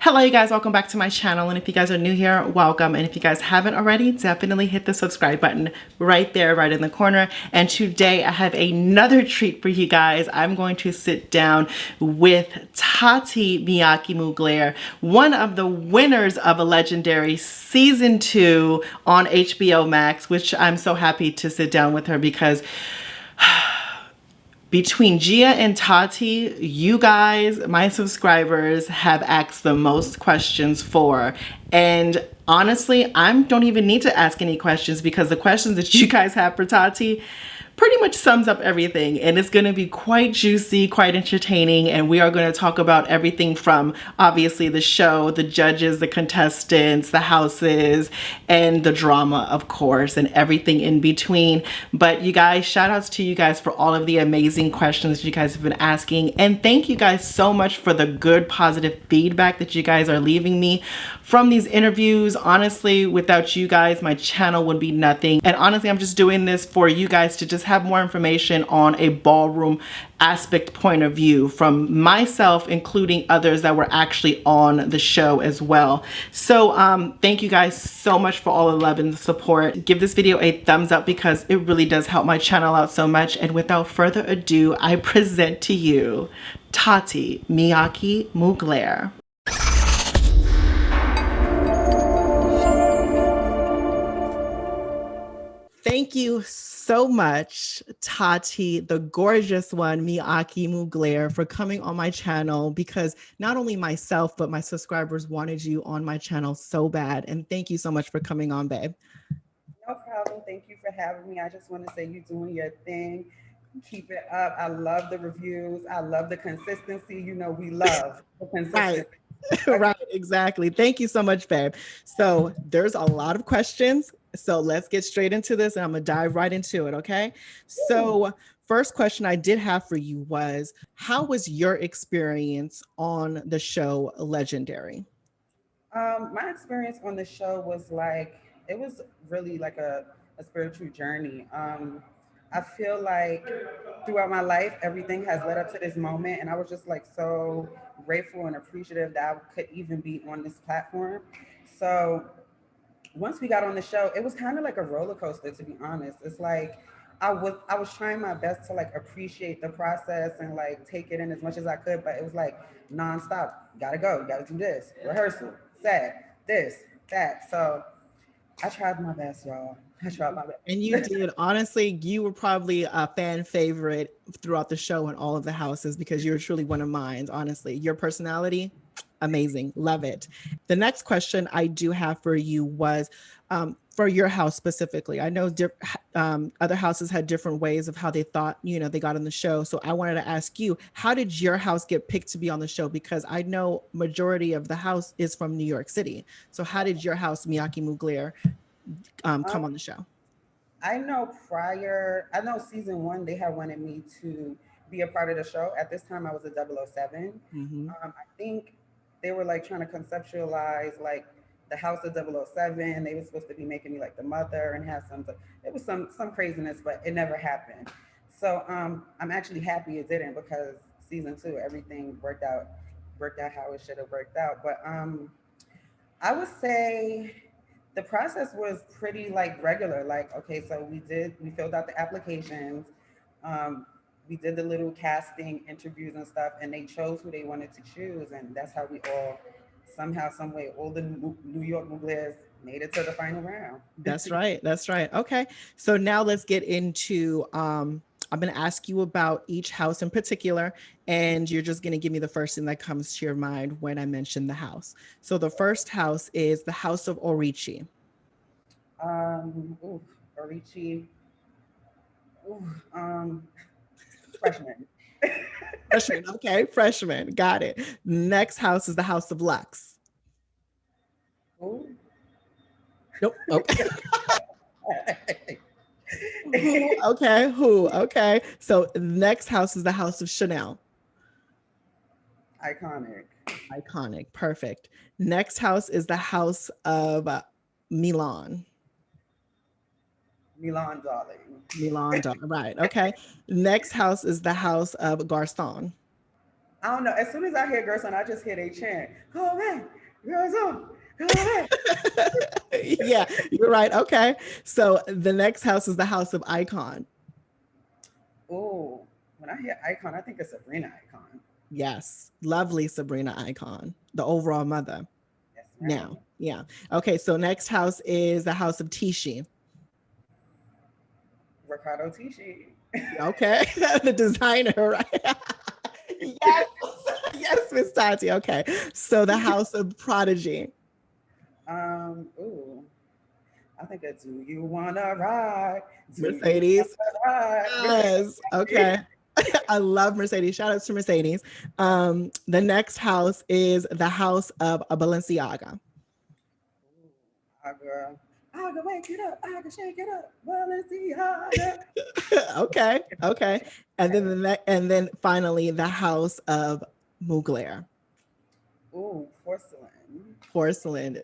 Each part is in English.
Hello, you guys. Welcome back to my channel. And if you guys are new here, welcome. And if you guys haven't already, definitely hit the subscribe button right there, right in the corner. And today I have another treat for you guys. I'm going to sit down with Tati Miyake Mugler, one of the winners of a legendary season 2 on HBO Max, which I'm so happy to sit down with her because between Gia and Tati, you guys, my subscribers, have asked the most questions for. And honestly, I don't even need to ask any questions because the questions that you guys have for Tati pretty much sums up everything, and it's going to be quite juicy, quite entertaining, and we are going to talk about everything from obviously the show, the judges, the contestants, the houses, and the drama, of course, and everything in between. But you guys, shout outs to you guys for all of the amazing questions that you guys have been asking, and thank you guys so much for the good positive feedback that you guys are leaving me from these interviews. Honestly, without you guys, my channel would be nothing. And honestly, I'm just doing this for you guys to just have more information on a ballroom aspect point of view from myself, including others that were actually on the show as well. So thank you guys so much for all the love and support. Give this video a thumbs up because it really does help my channel out so much. And without further ado, I present to you Tati Miyake Mugler. Thank you so much, Tati, the gorgeous one, Miyake Mugler, for coming on my channel because not only myself, but my subscribers wanted you on my channel so bad. And thank you so much for coming on, babe. No problem. Thank you for having me. I just want to say you're doing your thing. Keep it up. I love the reviews. I love the consistency. We love the Right. consistency. Right, exactly. Thank you so much, babe. So there's a lot of questions. So let's get straight into this and I'm gonna dive right into it, okay? So first question I did have for you was, how was your experience on the show Legendary? My experience on the show was it was really like a spiritual journey. I feel like throughout my life, everything has led up to this moment, and I was just like so grateful and appreciative that I could even be on this platform. So once we got on the show, it was kind of like a roller coaster, to be honest. It's like I was trying my best to like appreciate the process and like take it in as much as I could, but it was like nonstop. Gotta go, gotta do this, rehearsal, set, this, that. So I tried my best, y'all. I tried my And you best. did. Honestly, you were probably a fan favorite throughout the show in all of the houses because you're truly one of mine. Honestly, your personality, amazing. Love it. The next question I do have for you was for your house specifically. I know other houses had different ways of how they thought, they got on the show. So I wanted to ask you, how did your house get picked to be on the show? Because I know majority of the house is from New York City. So how did your house, Miyake Mugler, um, come on the show? I know season one, they had wanted me to be a part of the show. At this time, I was a 007. Hmm. I think they were like trying to conceptualize like the House of 007. They were supposed to be making me like the mother and have it was some craziness, but it never happened. So I'm actually happy it didn't because season two, everything worked out how it should have worked out. But I would say the process was pretty like regular. Like, okay, so we filled out the applications, um, we did the little casting interviews and stuff, and they chose who they wanted to choose, and that's how we all somehow, some way, all the New York Muglers made it to the final round. That's right. That's right. Okay. So now let's get into I'm going to ask you about each house in particular, and you're just going to give me the first thing that comes to your mind when I mention the house. So the first house is the House of Orichi. Ooh, Orichi, ooh, freshman. Freshman. Okay. Freshman. Got it. Next house is the House of Lux. Ooh. Nope. Okay. Who? Okay. Who? Okay. So next house is the House of Chanel. Iconic. Iconic. Perfect. Next house is the House of Milan. Milan, darling. Milan. Right. Okay. Next house is the House of Garcon. I don't know. As soon as I hear girls on, I just hear they chant, "Go away, girls on, go away." Yeah, you're right. Okay. So the next house is the house of Icon. Oh, when I hear Icon, I think of Sabrina Icon. Yes. Lovely Sabrina Icon, the overall mother. Yes, Now, ma'am. yeah. Okay. So next house is the house of Tishi. Ricardo Tisci. Okay. The designer, right? Yes. Yes, Miss Tati. Okay. So the house of Prodigy. Ooh, I think it's "Do You Wanna Ride? Do You Mercedes. Wanna Ride?" Yes. Okay. I love Mercedes. Shout out to Mercedes. The next house is the house of a Balenciaga. I girl, I can wake it up, I can shake it up. Balenciaga. Okay. Okay. And then and then finally the house of Mugler. Ooh, porcelain. Porcelain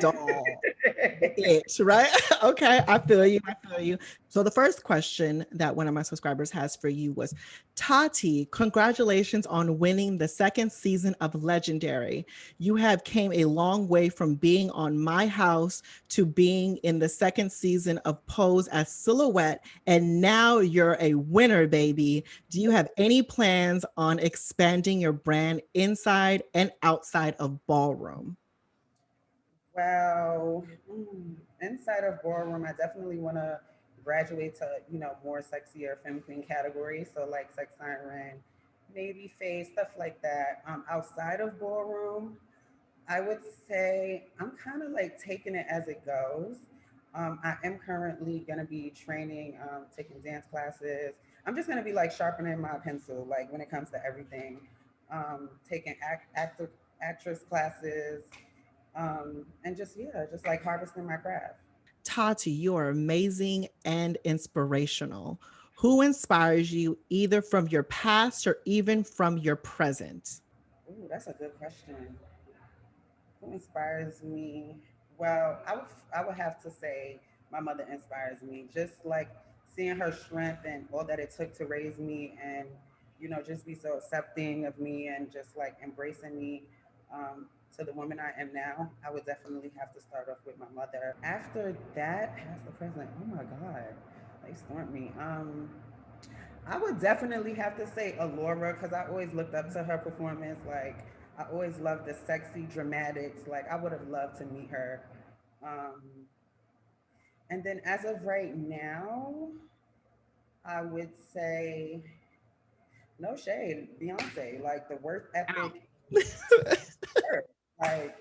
doll. The itch, right? Okay, I feel you. I feel you. So the first question that one of my subscribers has for you was, Tati, congratulations on winning the second season of Legendary. You have came a long way from being on My House to being in the second season of Pose as Silhouette, and now you're a winner, baby. Do you have any plans on expanding your brand inside and outside of Ballroom? Well, inside of ballroom, I definitely want to graduate to more sexier femme queen categories. So like sex siren, maybe face stuff like that. Outside of ballroom, I would say I'm kind of like taking it as it goes. I am currently going to be training, taking dance classes. I'm just going to be like sharpening my pencil, like when it comes to everything. Taking actress classes, and just yeah, just like harvesting my craft. Tati, you are amazing and inspirational. Who inspires you either from your past or even from your present? Ooh, that's a good question. Who inspires me? Well, I would have to say my mother inspires me. Just like seeing her strength and all that it took to raise me, and just be so accepting of me and just like embracing me, to the woman I am now. I would definitely have to start off with my mother. After that, past the present. Oh my God, they stormed me. I would definitely have to say Alora because I always looked up to her performance. Like I always loved the sexy dramatics. Like I would have loved to meet her. Um, and then as of right now, I would say no shade, Beyonce. Like the work ethic, her. Like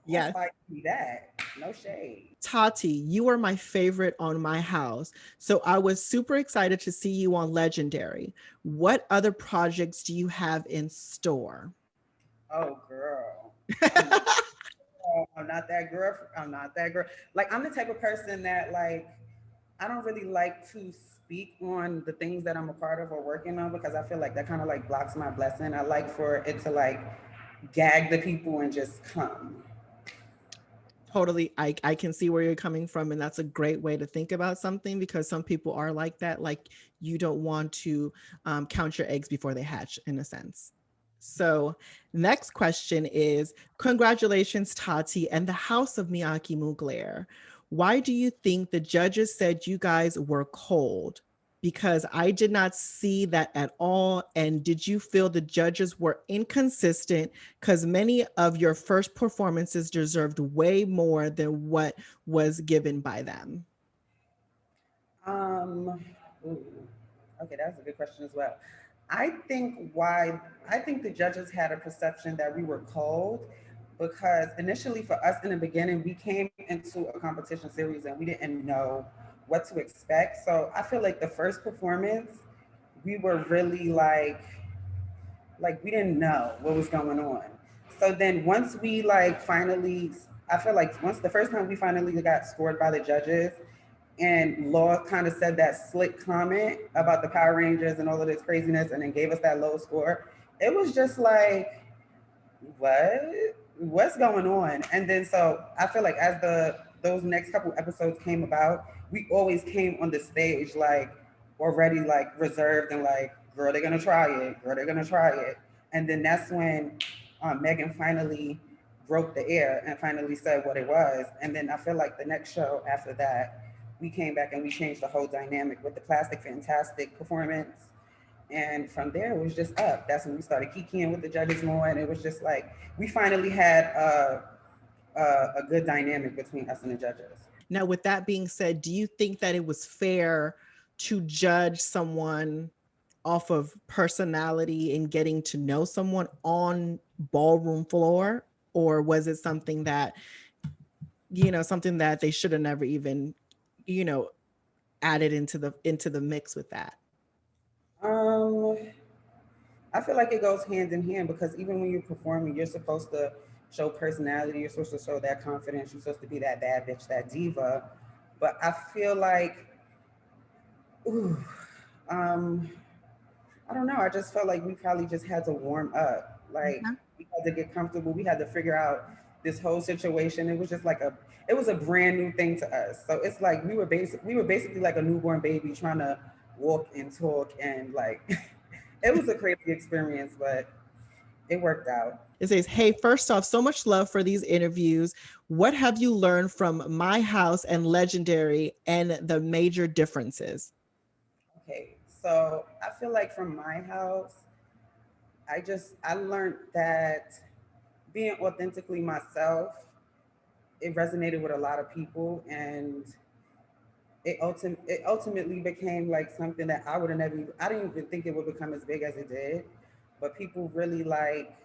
Yes. inspired me that. No shade. Tati, you are my favorite on My House. So I was super excited to see you on Legendary. What other projects do you have in store? Oh girl, I'm not. I'm not that girl. I'm not that girl. Like I'm the type of person that like I don't really like to speak on the things that I'm a part of or working on because I feel like that kind of like blocks my blessing. I like for it to like gag the people and just come. Totally, I can see where you're coming from, and that's a great way to think about something because some people are like that. Like you don't want to count your eggs before they hatch, in a sense. So, next question is, congratulations, Tati, and the House of Miyake Mugler. Why do you think the judges said you guys were cold? Because I did not see that at all. And did you feel the judges were inconsistent? Because many of your first performances deserved way more than what was given by them. Um, ooh, okay, that's a good question as well. I think the judges had a perception that we were cold because initially for us in the beginning we came into a competition series and we didn't know what to expect. So I feel like the first performance we were really like we didn't know what was going on. So then once we like finally, I feel like once the first time we finally got scored by the judges, and Law kind of said that slick comment about the Power Rangers and all of this craziness, and then gave us that low score. It was just like, what? What's going on? And then so I feel like as the those next couple episodes came about, we always came on the stage like already like reserved and like, girl, they're gonna try it, girl, they're gonna try it. And then that's when Megan finally broke the air and finally said what it was. And then I feel like the next show after that, we came back and we changed the whole dynamic with the Plastic Fantastic performance. And from there, it was just up. That's when we started kikiing with the judges more. And it was just like, we finally had a good dynamic between us and the judges. Now, with that being said, do you think that it was fair to judge someone off of personality and getting to know someone on ballroom floor? Or was it something that, something that they should have never even, you know, added into the mix with that? Um, I feel like it goes hand in hand because even when you're performing, you're supposed to show personality, you're supposed to show that confidence, you're supposed to be that bad bitch, that diva. But I feel like, ooh, um, I don't know. I just felt like we probably just had to warm up. Like Okay. we had to get comfortable. We had to figure out this whole situation. It was just like it was a brand new thing to us. So it's like we were basically like a newborn baby trying to walk and talk and like, it was a crazy experience, but it worked out. It says, "Hey, first off, so much love for these interviews. What have you learned from My House and Legendary and the major differences?" Okay, so I feel like from my house, I learned that being authentically myself, it resonated with a lot of people, and it ultimately became like something that I would have never I didn't even think it would become as big as it did, but people really like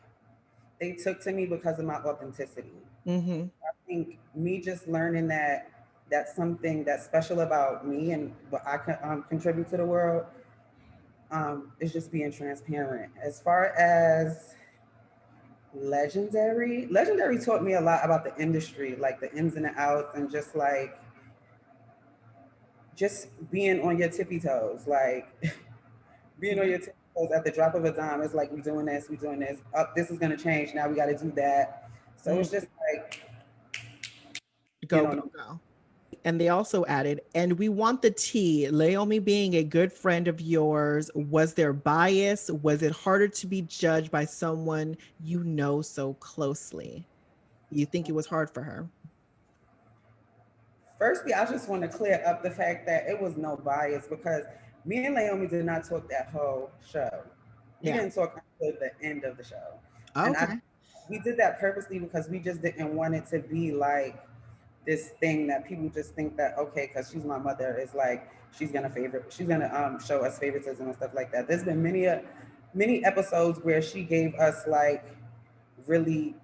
they took to me because of my authenticity. Mm-hmm. I think me just learning that that's something that's special about me and what I can contribute to the world, is just being transparent. As far as Legendary taught me a lot about the industry, like the ins and the outs, and just being on your tippy toes, like being on Yeah. your tippy toes at the drop of a dime. It's like we doing this. Up, this is gonna change. Now we got to do that. So Mm. it's just like, you Go, go, know, go. And they also added, "And we want the tea. Laomi being a good friend of yours, was there bias? Was it harder to be judged by someone you know so closely?" You think it was hard for her? firstly, I just want to clear up the fact that it was no bias because me and Naomi did not talk that whole show. We Yeah. didn't talk until the end of the show, and I Okay. we did that purposely because we just didn't want it to be like this thing that people just think that okay, because she's my mother, is like she's gonna show us favoritism and stuff like that. There's been many episodes where she gave us like really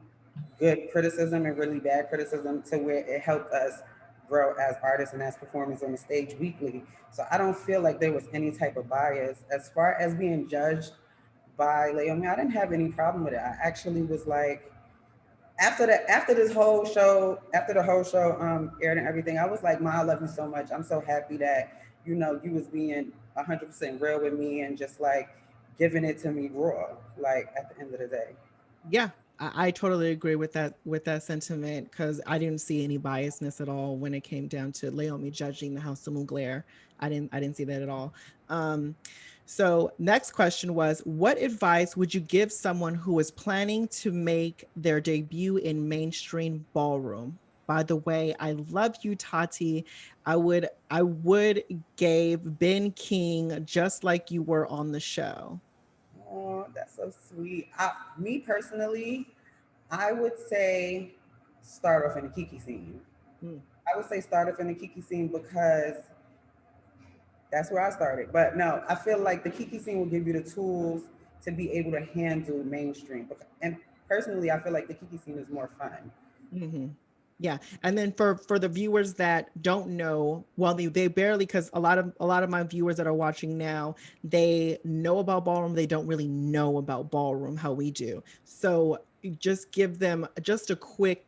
good criticism and really bad criticism to where it helped us grow as artists and as performers on the stage weekly. So I don't feel like there was any type of bias. As far as being judged by Laomi, I didn't have any problem with it. I actually was like, after the whole show aired and everything, I was like, Ma, I love you so much. I'm so happy that you was being 100% real with me and just like giving it to me raw. Like at the end of the day. Yeah, I totally agree with that sentiment because I didn't see any biasness at all when it came down to Laomi judging the House of Mugler. I didn't see that at all. Um, so next question was, what advice would you give someone who is planning to make their debut in mainstream ballroom? By the way, I love you, Tati. I would gave Ben King just like you were on the show. Oh, that's so sweet. Me personally, I would say start off in the kiki scene. Hmm. I would say start off in the kiki scene because that's where I started. But no, I feel like the kiki scene will give you the tools to be able to handle mainstream. And personally, I feel like the kiki scene is more fun. Mm-hmm. Yeah, and then for the viewers that don't know, well, they barely, because a lot of my viewers that are watching now, they know about ballroom, they don't really know about ballroom how we do. So you just give them just a quick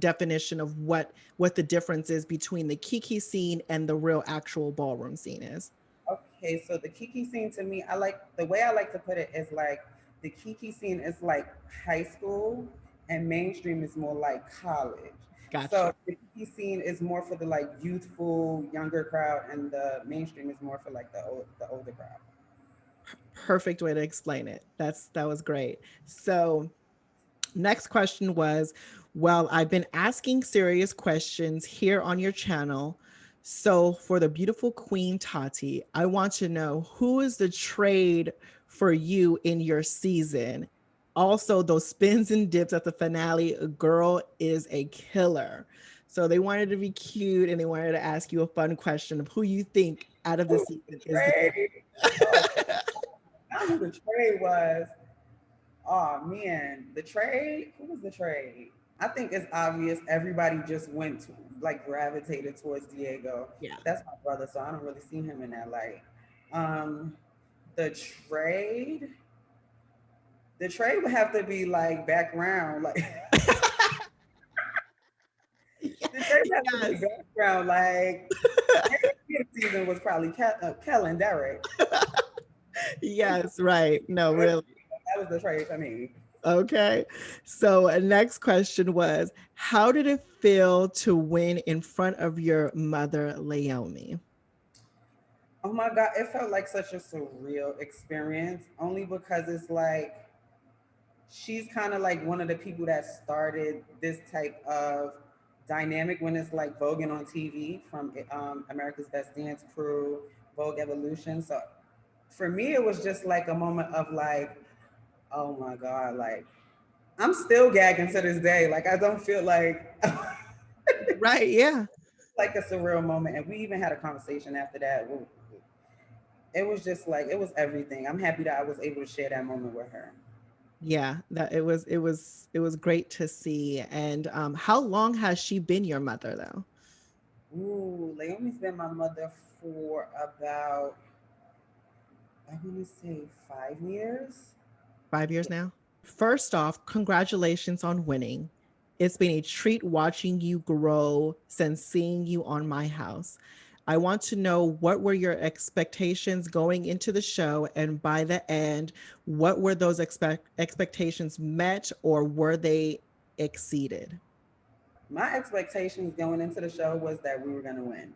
definition of what the difference is between the kiki scene and the real actual ballroom scene is. Okay, so the kiki scene to me, I like the way I like to put it is like the kiki scene is like high school and mainstream is more like college. Gotcha. So the kiki scene is more for the like youthful, younger crowd, and the mainstream is more for like the older crowd. Perfect way to explain it. That was great. So next question was, well, I've been asking serious questions here on your channel. So for the beautiful Queen Tati, I want to know, who is the trade for you in your season? Also, those spins and dips at the finale, a girl is a killer. So they wanted to be cute and they wanted to ask you a fun question of who you think out of the Ooh, season is the trade. Oh, I know who the trade was. Oh man, the trade. Who was the trade? I think it's obvious. Everybody just went to, like, gravitated towards Diego. yeah. That's my brother, so I don't really see him in that light. Um, the trade. The trade would have to be like background, like the trade would have to be Yes. background, like this season was probably Kellen Derrick. Yes, right. No, That really. was the trade for me. Okay. So, next question was, how did it feel to win in front of your mother, Leomi? Oh my God, it felt like such a surreal experience, only because it's like she's kind of like one of the people that started this type of dynamic when it's like voguing on TV from America's Best Dance Crew, Vogue Evolution. So for me, it was just like a moment of like, oh my God, like I'm still gagging to this day. Like I don't feel like Right. Yeah. like a surreal moment. And we even had a conversation after that. It was just like it was everything. I'm happy that I was able to share that moment with her. Yeah. That it was great to see. And how long has she been your mother though? Ooh, Naomi's been my mother for about, I want to say, 5 years. 5 years now? First off, congratulations on winning. It's been a treat watching you grow since seeing you on My House. I want to know, what were your expectations going into the show, and by the end, what were those expectations met, or were they exceeded? My expectations going into the show was that we were going to win.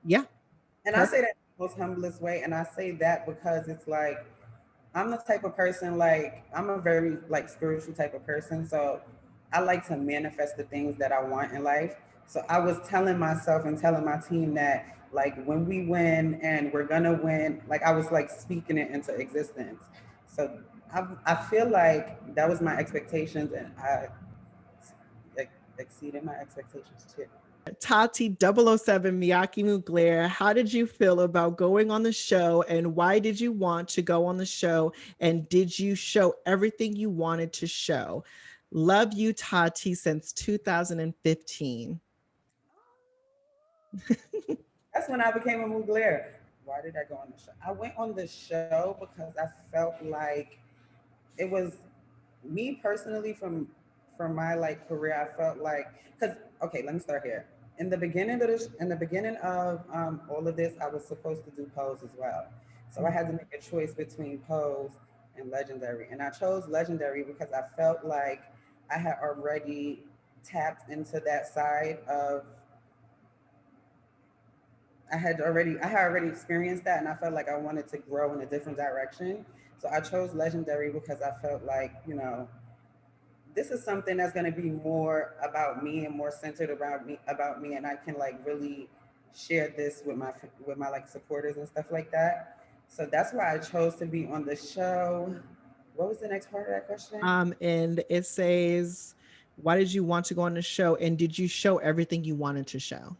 Yeah, And I say perfect. that in the most humblest way. And I say that because it's like, I'm the type of person, like, I'm a very, like, spiritual type of person. So I like to manifest the things that I want in life. So I was telling myself and telling my team that, like, when we win and we're going to win, like, I was, like, speaking it into existence. So I feel like that was my expectations, and I exceeded my expectations too. Tati 007 Miyake Mugler, how did you feel about going on the show, and why did you want to go on the show, and did you show everything you wanted to show? Love you, Tati, since 2015. That's when I became a Mugler. Why did I go on the show? I went on the show because I felt like it was me personally from my like career. I felt like, because okay, let me start here. In the beginning of all of this, I was supposed to do Pose as well. So I had to make a choice between Pose and Legendary, and I chose Legendary because I felt like I had already tapped into that side of I had already experienced that, and I felt like I wanted to grow in a different direction. So I chose Legendary because I felt like, this is something that's going to be more about me and more centered about me, and I can like really share this with my like supporters and stuff like that. So that's why I chose to be on the show. What was the next part of that question? And it says, why did you want to go on the show, and did you show everything you wanted to show?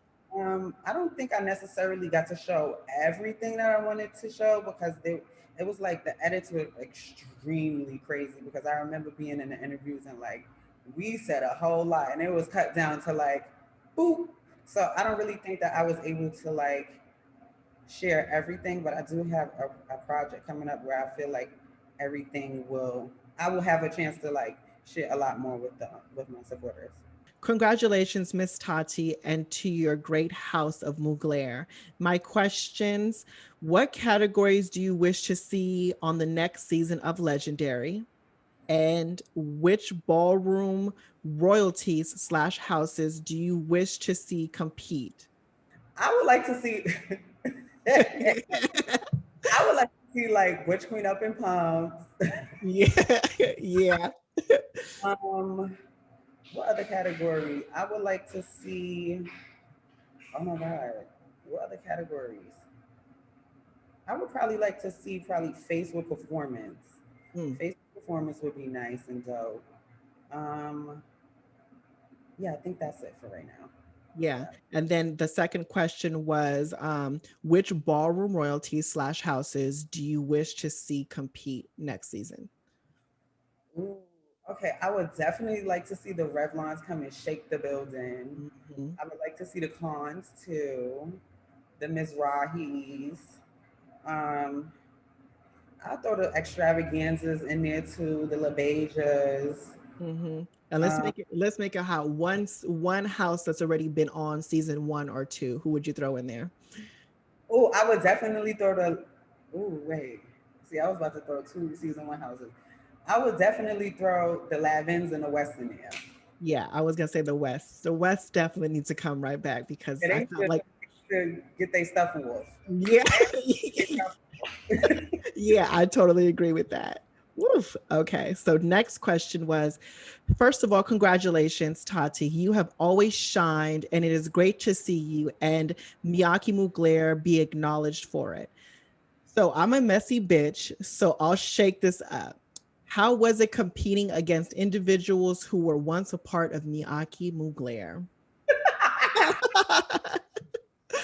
I don't think I necessarily got to show everything that I wanted to show because it was like the edits were extremely crazy because I remember being in the interviews and like we said a whole lot and it was cut down to like boop. So I don't really think that I was able to like share everything, but I do have a project coming up where I feel like I will have a chance to like share a lot more with my supporters. Congratulations, Miss Tati, and to your great house of Mugler. My questions: what categories do you wish to see on the next season of Legendary? And which ballroom royalties slash houses do you wish to see compete? I would like to see I would like to see like Witch Queen up in pumps. Yeah, yeah. um, what other category? I would like to see. Oh my god, what other categories? I would probably like to see probably face with performance. Mm, Face with performance would be nice and dope. Um, yeah, I think that's it for right now. yeah. Yeah. And then the second question was, which ballroom royalties slash houses do you wish to see compete next season? Ooh, okay, I would definitely like to see the Revlons come and shake the building. Mhm. I would like to see the Cons too, the Mizrahis. Um, I'll throw the extravaganzas in there too, the LaBeijas. And Um, let's make it how one house that's already been on season 1 or 2. Who would you throw in there? oh, I would definitely throw the. Ooh, wait. See, I was about to throw two season one houses. I would definitely throw the Lavins and the West in there. Yeah, I was gonna say the West. The West definitely needs to come right back because Yeah, I they felt should, like they should get their stuff off. yeah, Get yeah, I totally agree with that. Woof. Okay, so next question was, first of all, congratulations, Tati. You have always shined, and it is great to see you and Miyake Mugler be acknowledged for it. So I'm a messy bitch, so I'll shake this up. How was it competing against individuals who were once a part of Miyake Mugler?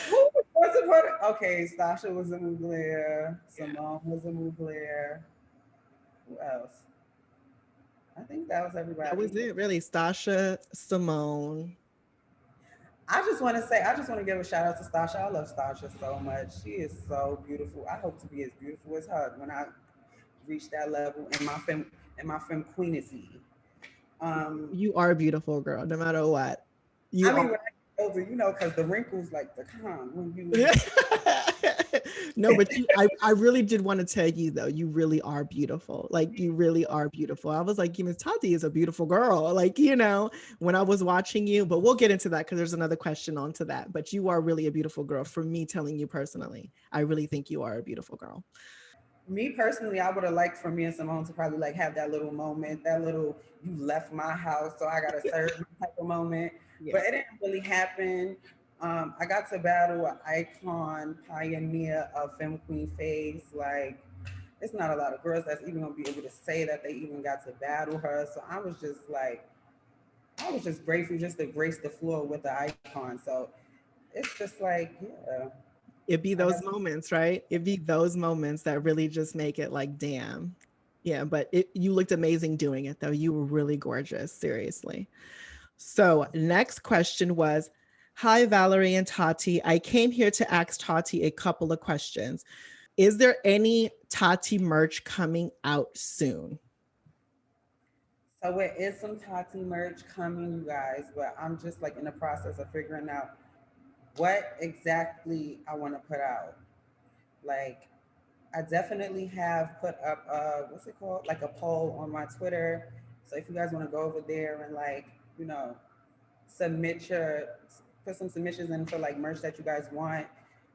Who was it for? Okay, Stasha was a Mugler. Symone was a Mugler. Who else? I think that was That was everybody. it, really. Stasha, Symone. I just want to give a shout out to Stasha. I love Stasha so much. She is so beautiful. I hope to be as beautiful as her when I reach that level in my femme queenacy. Um, You are a beautiful girl, no matter what. I You are. mean, when I get older, because the wrinkles like the come when you. Yeah. No, but I really did want to tell you though, you really are beautiful. Like you really are beautiful. I was like, Miss Tati is a beautiful girl. Like, when I was watching you, but we'll get into that because there's another question onto that. But you are really a beautiful girl for me telling you personally. I really think you are a beautiful girl. Me personally, I would have liked for me and Simone to probably like have that little moment, that little you left my house, so I gotta serve you type of moment. But Yeah. it didn't really happen. I got to battle an icon, pioneer of Femme Queen face. Like, it's not a lot of girls that's even gonna be able to say that they even got to battle her. So I was just grateful just to grace the floor with the icon. So it's just like, yeah, It'd be I got those moments, right? It'd be those moments that really just make it like, damn. Yeah, but you looked amazing doing it though. You were really gorgeous, seriously. So, next question was, hi, Valerie and Tati. I came here to ask Tati a couple of questions. Is there any Tati merch coming out soon? So there is some Tati merch coming, you guys, but I'm just like in the process of figuring out what exactly I want to put out. Like, I definitely have put up what's it called? Like a poll on my Twitter. So if you guys want to go over there and like, you know, submit your put some submissions in for like merch that you guys want.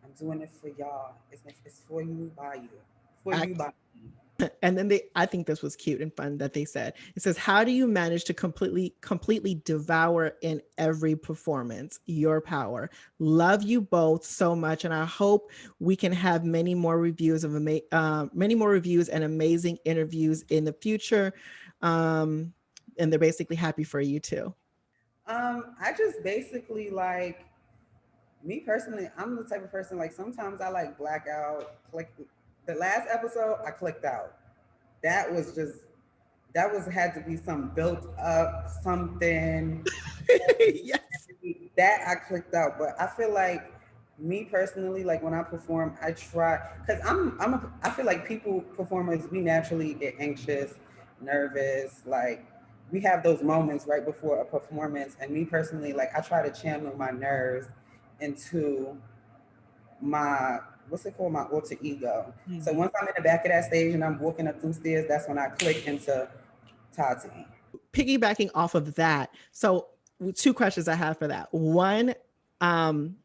I'm doing it for y'all. It's for you by you. For you by you. And then I think this was cute and fun that they said, it says, how do you manage to completely devour in every performance your power? Love you both so much, and I hope we can have many more reviews many more reviews and amazing interviews in the future. And they're basically happy for you too. I just basically like me personally, I'm the type of person like sometimes I like blackout. Like the last episode, I clicked out. That was just that was had to be some built up something Yes. that I clicked out. But I feel like me personally, like when I perform, I try because I feel like people performers we naturally get anxious, nervous, like we have those moments right before a performance. And me personally, like I try to channel my nerves into my what's it called, my alter ego. So Mhm. once I'm in the back of that stage and I'm walking up them stairs, that's when I click into Tati. Piggybacking off of that, so two questions I have for that. One, um,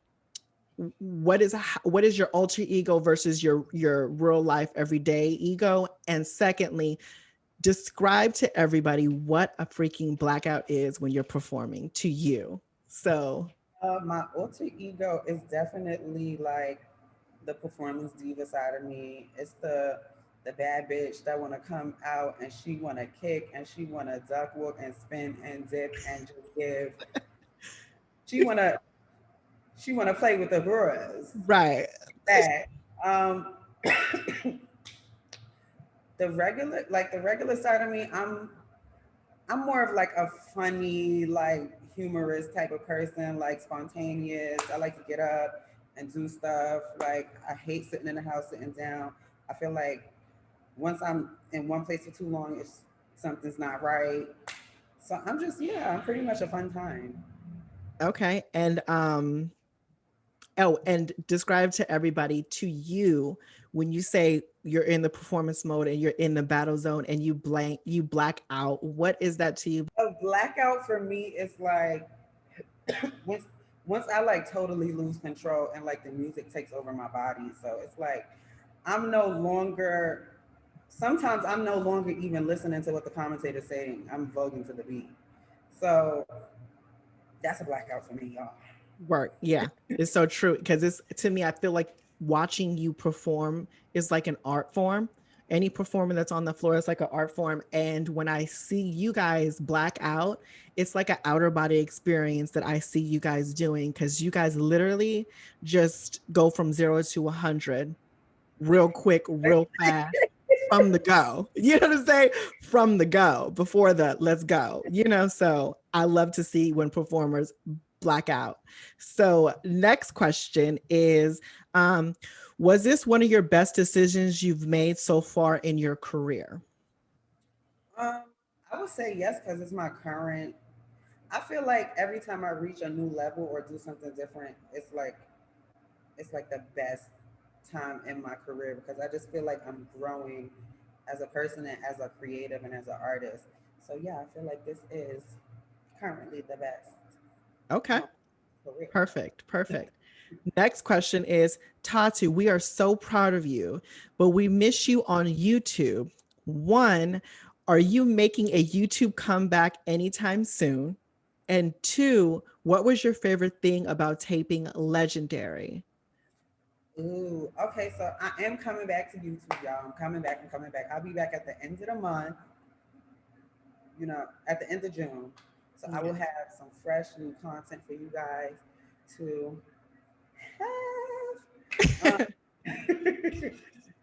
what is your alter ego versus your real life everyday ego? And secondly, describe to everybody what a freaking blackout is when you're performing to you. So, My alter ego is definitely like the performance diva side of me. It's the bad bitch that want to come out and she want to kick and she want to duck walk and spin and dip and just give. She want to she want to play with the girls. right. That um, the regular side of me, I'm more of like a funny, like humorous type of person, like spontaneous. I like to get up and do stuff. Like I hate sitting in the house sitting down. I feel like once I'm in one place for too long, it's something's not right. So I'm just yeah, I'm pretty much a fun time. Okay. And oh, and describe to everybody to you when you say you're in the performance mode and you're in the battle zone and you black out. What is that to you? A blackout for me is like once once I like totally lose control and like the music takes over my body. So it's like I'm no longer sometimes I'm no longer even listening to what the commentator's saying. I'm voguing to the beat. So that's a blackout for me, y'all. Work. Yeah. It's so true because it's to me I feel like watching you perform is like an art form. Any performer that's on the floor is like an art form, and when I see you guys black out, it's like an outer body experience that I see you guys doing cuz you guys literally just go from 0 to 100 real quick, real fast from the go. You know what I'm saying? From the go before the let's go. So I love to see when performers black out. So next question is was this one of your best decisions you've made so far in your career? Um, I would say yes because it's my current. I feel like every time I reach a new level or do something different, it's like the best time in my career because I just feel like I'm growing as a person and as a creative and as an artist. So yeah, I feel like this is currently the best Okay. moment of my career. Perfect. Perfect. Next question is Tatu, we are so proud of you, but we miss you on YouTube. One, are you making a YouTube comeback anytime soon? And two, what was your favorite thing about taping Legendary? Ooh, okay. So I am coming back to YouTube, y'all. I'm coming back. I'm coming back. I'll be back at the end of the month. At the end of June. So I will Yeah. have some fresh new content for you guys to have.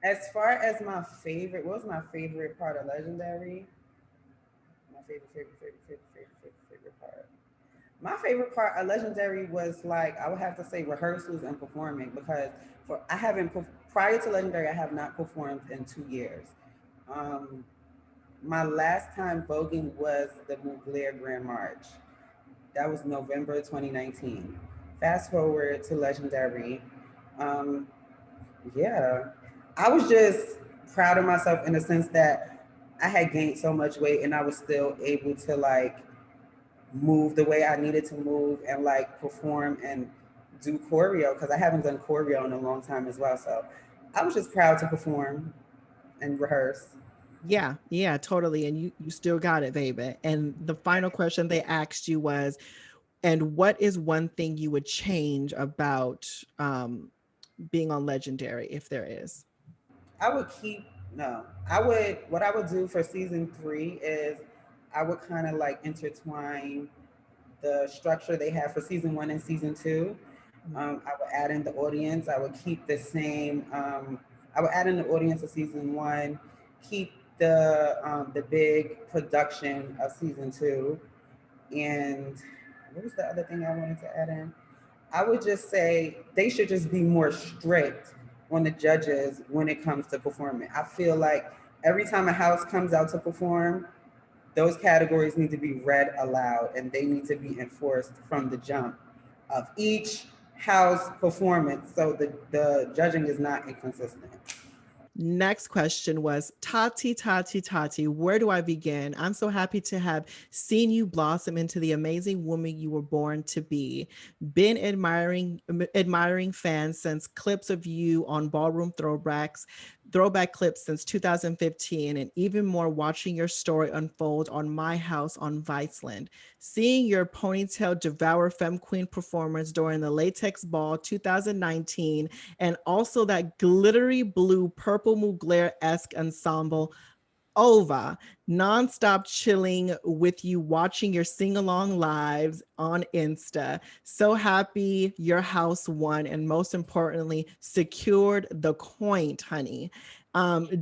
As far as my favorite, what was my favorite part of Legendary? My favorite part. My favorite part of Legendary was like I would have to say rehearsals and performing because for I haven't prior to Legendary I have not performed in 2 years. Um, my last time voguing was the Mugler Grand March. That was November 2019. Fast forward to Legendary. Um, yeah, I was just proud of myself in the sense that I had gained so much weight and I was still able to like move the way I needed to move and like perform and do choreo because I haven't done choreo in a long time as well. So I was just proud to perform and rehearse. Yeah, yeah, totally. And you still got it, baby. And the final question they asked you was, and what is one thing you would change about being on Legendary if there is? I would keep no. I would what I would do for season 3 is I would kind of like intertwine the structure they have for season 1 and season 2. I would add in the audience. I would keep the same. I would add in the audience of season 1. Keep the big production of season 2. And what was the other thing I wanted to add in? I would just say they should just be more strict on the judges when it comes to performing. I feel like every time a house comes out to perform, those categories need to be read aloud and they need to be enforced from the jump of each house performance so the judging is not inconsistent. Next question was Tati, where do I begin? I'm so happy to have seen you blossom into the amazing woman you were born to be. Been admiring fans since clips of you on Ballroom throwback clips since 2015, and even more watching your story unfold on My House on Viceland. Seeing your ponytail devour Femme Queen performance during the Latex Ball 2019, and also that glittery blue purple Mugler esque ensemble over nonstop chilling with you, watching your sing along lives on Insta. So happy your house won, and most importantly, secured the coin, honey.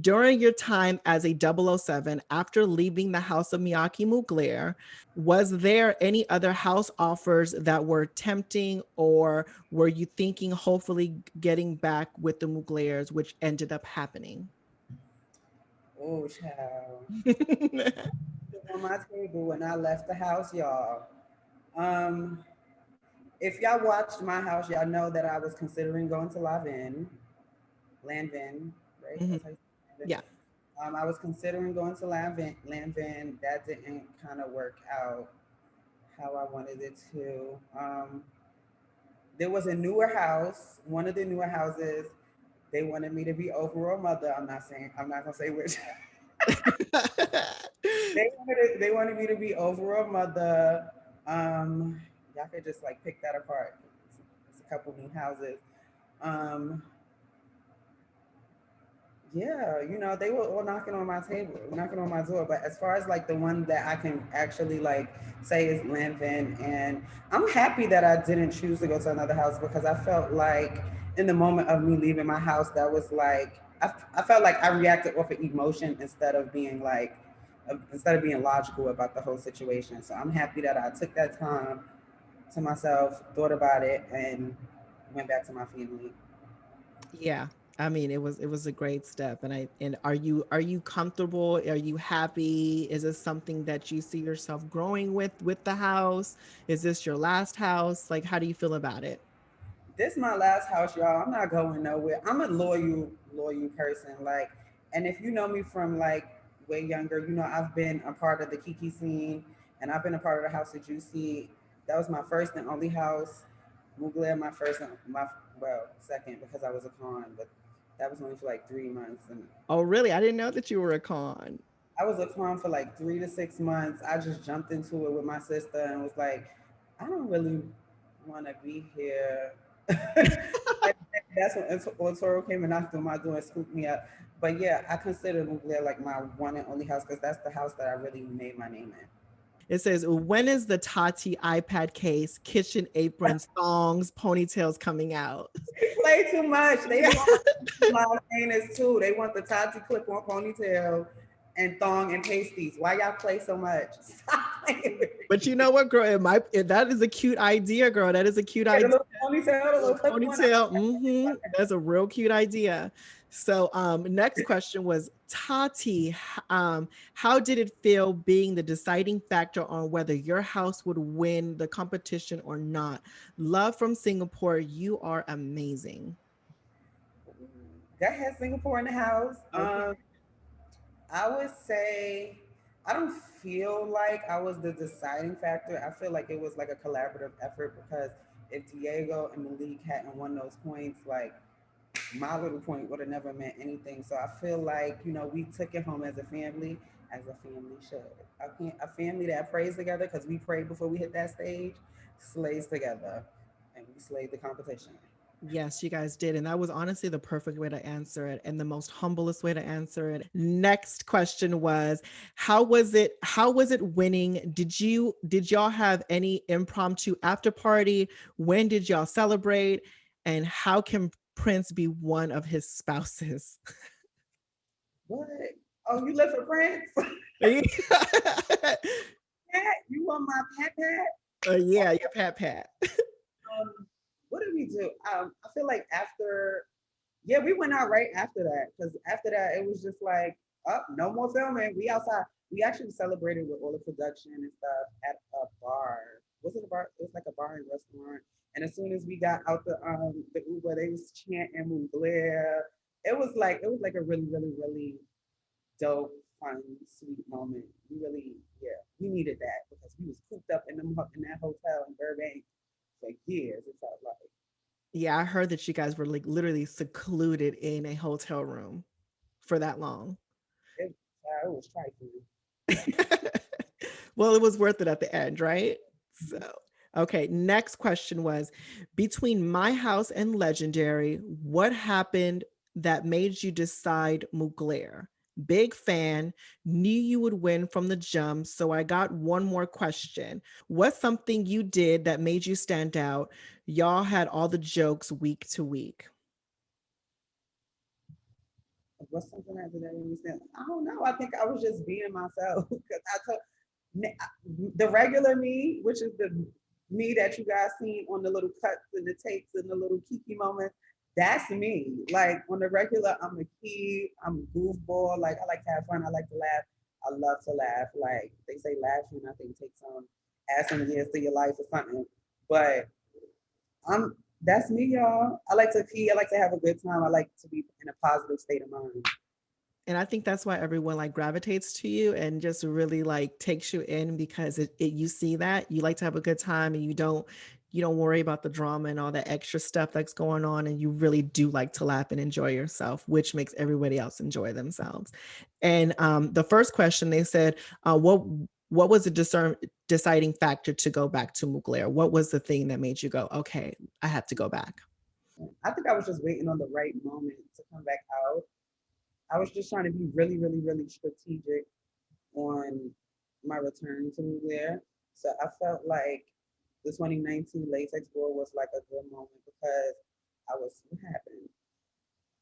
During your time as a 007, after leaving the house of Miyake Mugler, was there any other house offers that were tempting, or were you thinking hopefully getting back with the Muglers, which ended up happening? Oh, child. On my table when I left the house, y'all. Um, if y'all watched my house, y'all know that I was considering going to Lanvin, right? Mhm. That's how you say it. Yeah. I was considering going to Lanvin. That didn't kind of work out how I wanted it to. There was a newer house, one of the newer houses. They wanted me to be overall mother. I'm not gonna say which. They wanted me to be overall mother. Um, y'all could just like pick that apart. It's a couple new houses. Um, Yeah, they were all knocking on my table, knocking on my door. But as far as like the one that I can actually like say is Lanvin, and I'm happy that I didn't choose to go to another house because I felt like in the moment of me leaving my house, that was like I felt like I reacted off of emotion instead of being logical about the whole situation. So I'm happy that I took that time to myself, thought about it, and went back to my family. Yeah. I mean, it was a great step. And are you comfortable? Are you happy? Is this something that you see yourself growing with the house? Is this your last house? Like, how do you feel about it? This my last house, y'all. I'm not going nowhere. I'm a loyal person. Like, and if you know me from like way younger, I've been a part of the Kiki scene, and I've been a part of the House of Juicy. That was my first and only house. Mugler, my first and my well second because I was a con, but that was only for like 3 months, and Oh, really? I didn't know that you were a con. I was a clown for like 3 to 6 months. I just jumped into it with my sister and was like, I don't really want to be here. And that's when Toro came and knocked on my door and scooped me up. But yeah, I consider Mugler like my one and only house because that's the house that I really made my name in. It says, when is the Tati iPad case, kitchen aprons, thongs, ponytails coming out? They play too much. They Yeah. be on my live trainers too. They want the Tati clip on ponytail and thong and pasties. Why y'all play so much? Stop playing with But you know what, girl? That is a cute idea, girl. That is a cute the idea. little ponytail, the little clip on. Ponytail. That's a real cute idea. So, next question was Tati. How did it feel being the deciding factor on whether your house would win the competition or not? Love from Singapore. You are amazing. That has Singapore in the house. Okay. I would say I don't feel like I was the deciding factor. I feel like it was like a collaborative effort because if Diego and Malik hadn't won those points, like my little point would have never meant anything. So I feel like we took it home as a family should. A family that prays together because we prayed before we hit that stage, slays together, and we slayed the competition. Yes, you guys did. And that was honestly the perfect way to answer it and the most humblest way to answer it. Next question was, how was it winning? Did y'all have any impromptu after party? When did y'all celebrate? And how can Prince be one of his spouses? What? Oh, you live for Prince? Yeah, Pat, you want my pat? yeah, your pat pat. What did we do? I feel like yeah, we went out right after that because after that it was just like, up, oh, no more filming. We outside. We actually celebrated with all the production and stuff at a bar. Was it a bar? It was like a bar and restaurant. And as soon as we got out the Uber, they was chanting Mugler. it was like a really, really, really dope, fun, sweet moment. We really, yeah, we needed that because we was cooped up in that hotel in Burbank for years. It felt like Yeah, I heard that you guys were like literally secluded in a hotel room for that long. it was trifling. Well, it was worth it at the end, right? So, Mhm. okay, next question was between My House and Legendary, what happened that made you decide Mugler? Big fan, knew you would win from the jump. So I got one more question. What's something you did that made you stand out? Y'all had all the jokes week to week. What's something that did that made me stand? I don't know. I think I was just being myself because I told the regular me, which is the me that you guys seen on the little cuts and the takes and the little kiki moments. That's me. Like on the regular, I'm a kid. I'm a goofball. Like I like to have fun. I like to laugh. I love to laugh. Like they say, laughing I think takes on add some years to your life or something. But I'm that's me, y'all. I like to pee. I like to have a good time. I like to be in a positive state of mind. And I think that's why everyone like gravitates to you and just really like takes you in because you see that you like to have a good time and you don't worry about the drama and all that extra stuff that's going on, and you really do like to laugh and enjoy yourself, which makes everybody else enjoy themselves. And the first question they said, what was the deciding factor to go back to Mugler? What was the thing that made you go, okay, I have to go back? I think I was just waiting on the right moment to come back out. I was just trying to be really, really, really strategic on my return to there. So I felt like the 2019 Latex Bowl was like a good moment because what happened?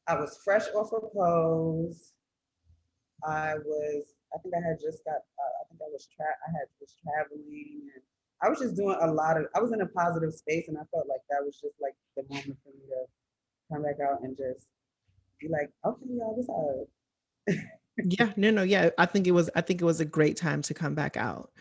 I was fresh off of pose. I think I had just got, I think I had was traveling and I was just doing I was in a positive space and I felt like that was just like the moment for me to come back out and just be like, okay, y'all, what's up? Yeah, no, no, yeah. I think it was a great time to come back out.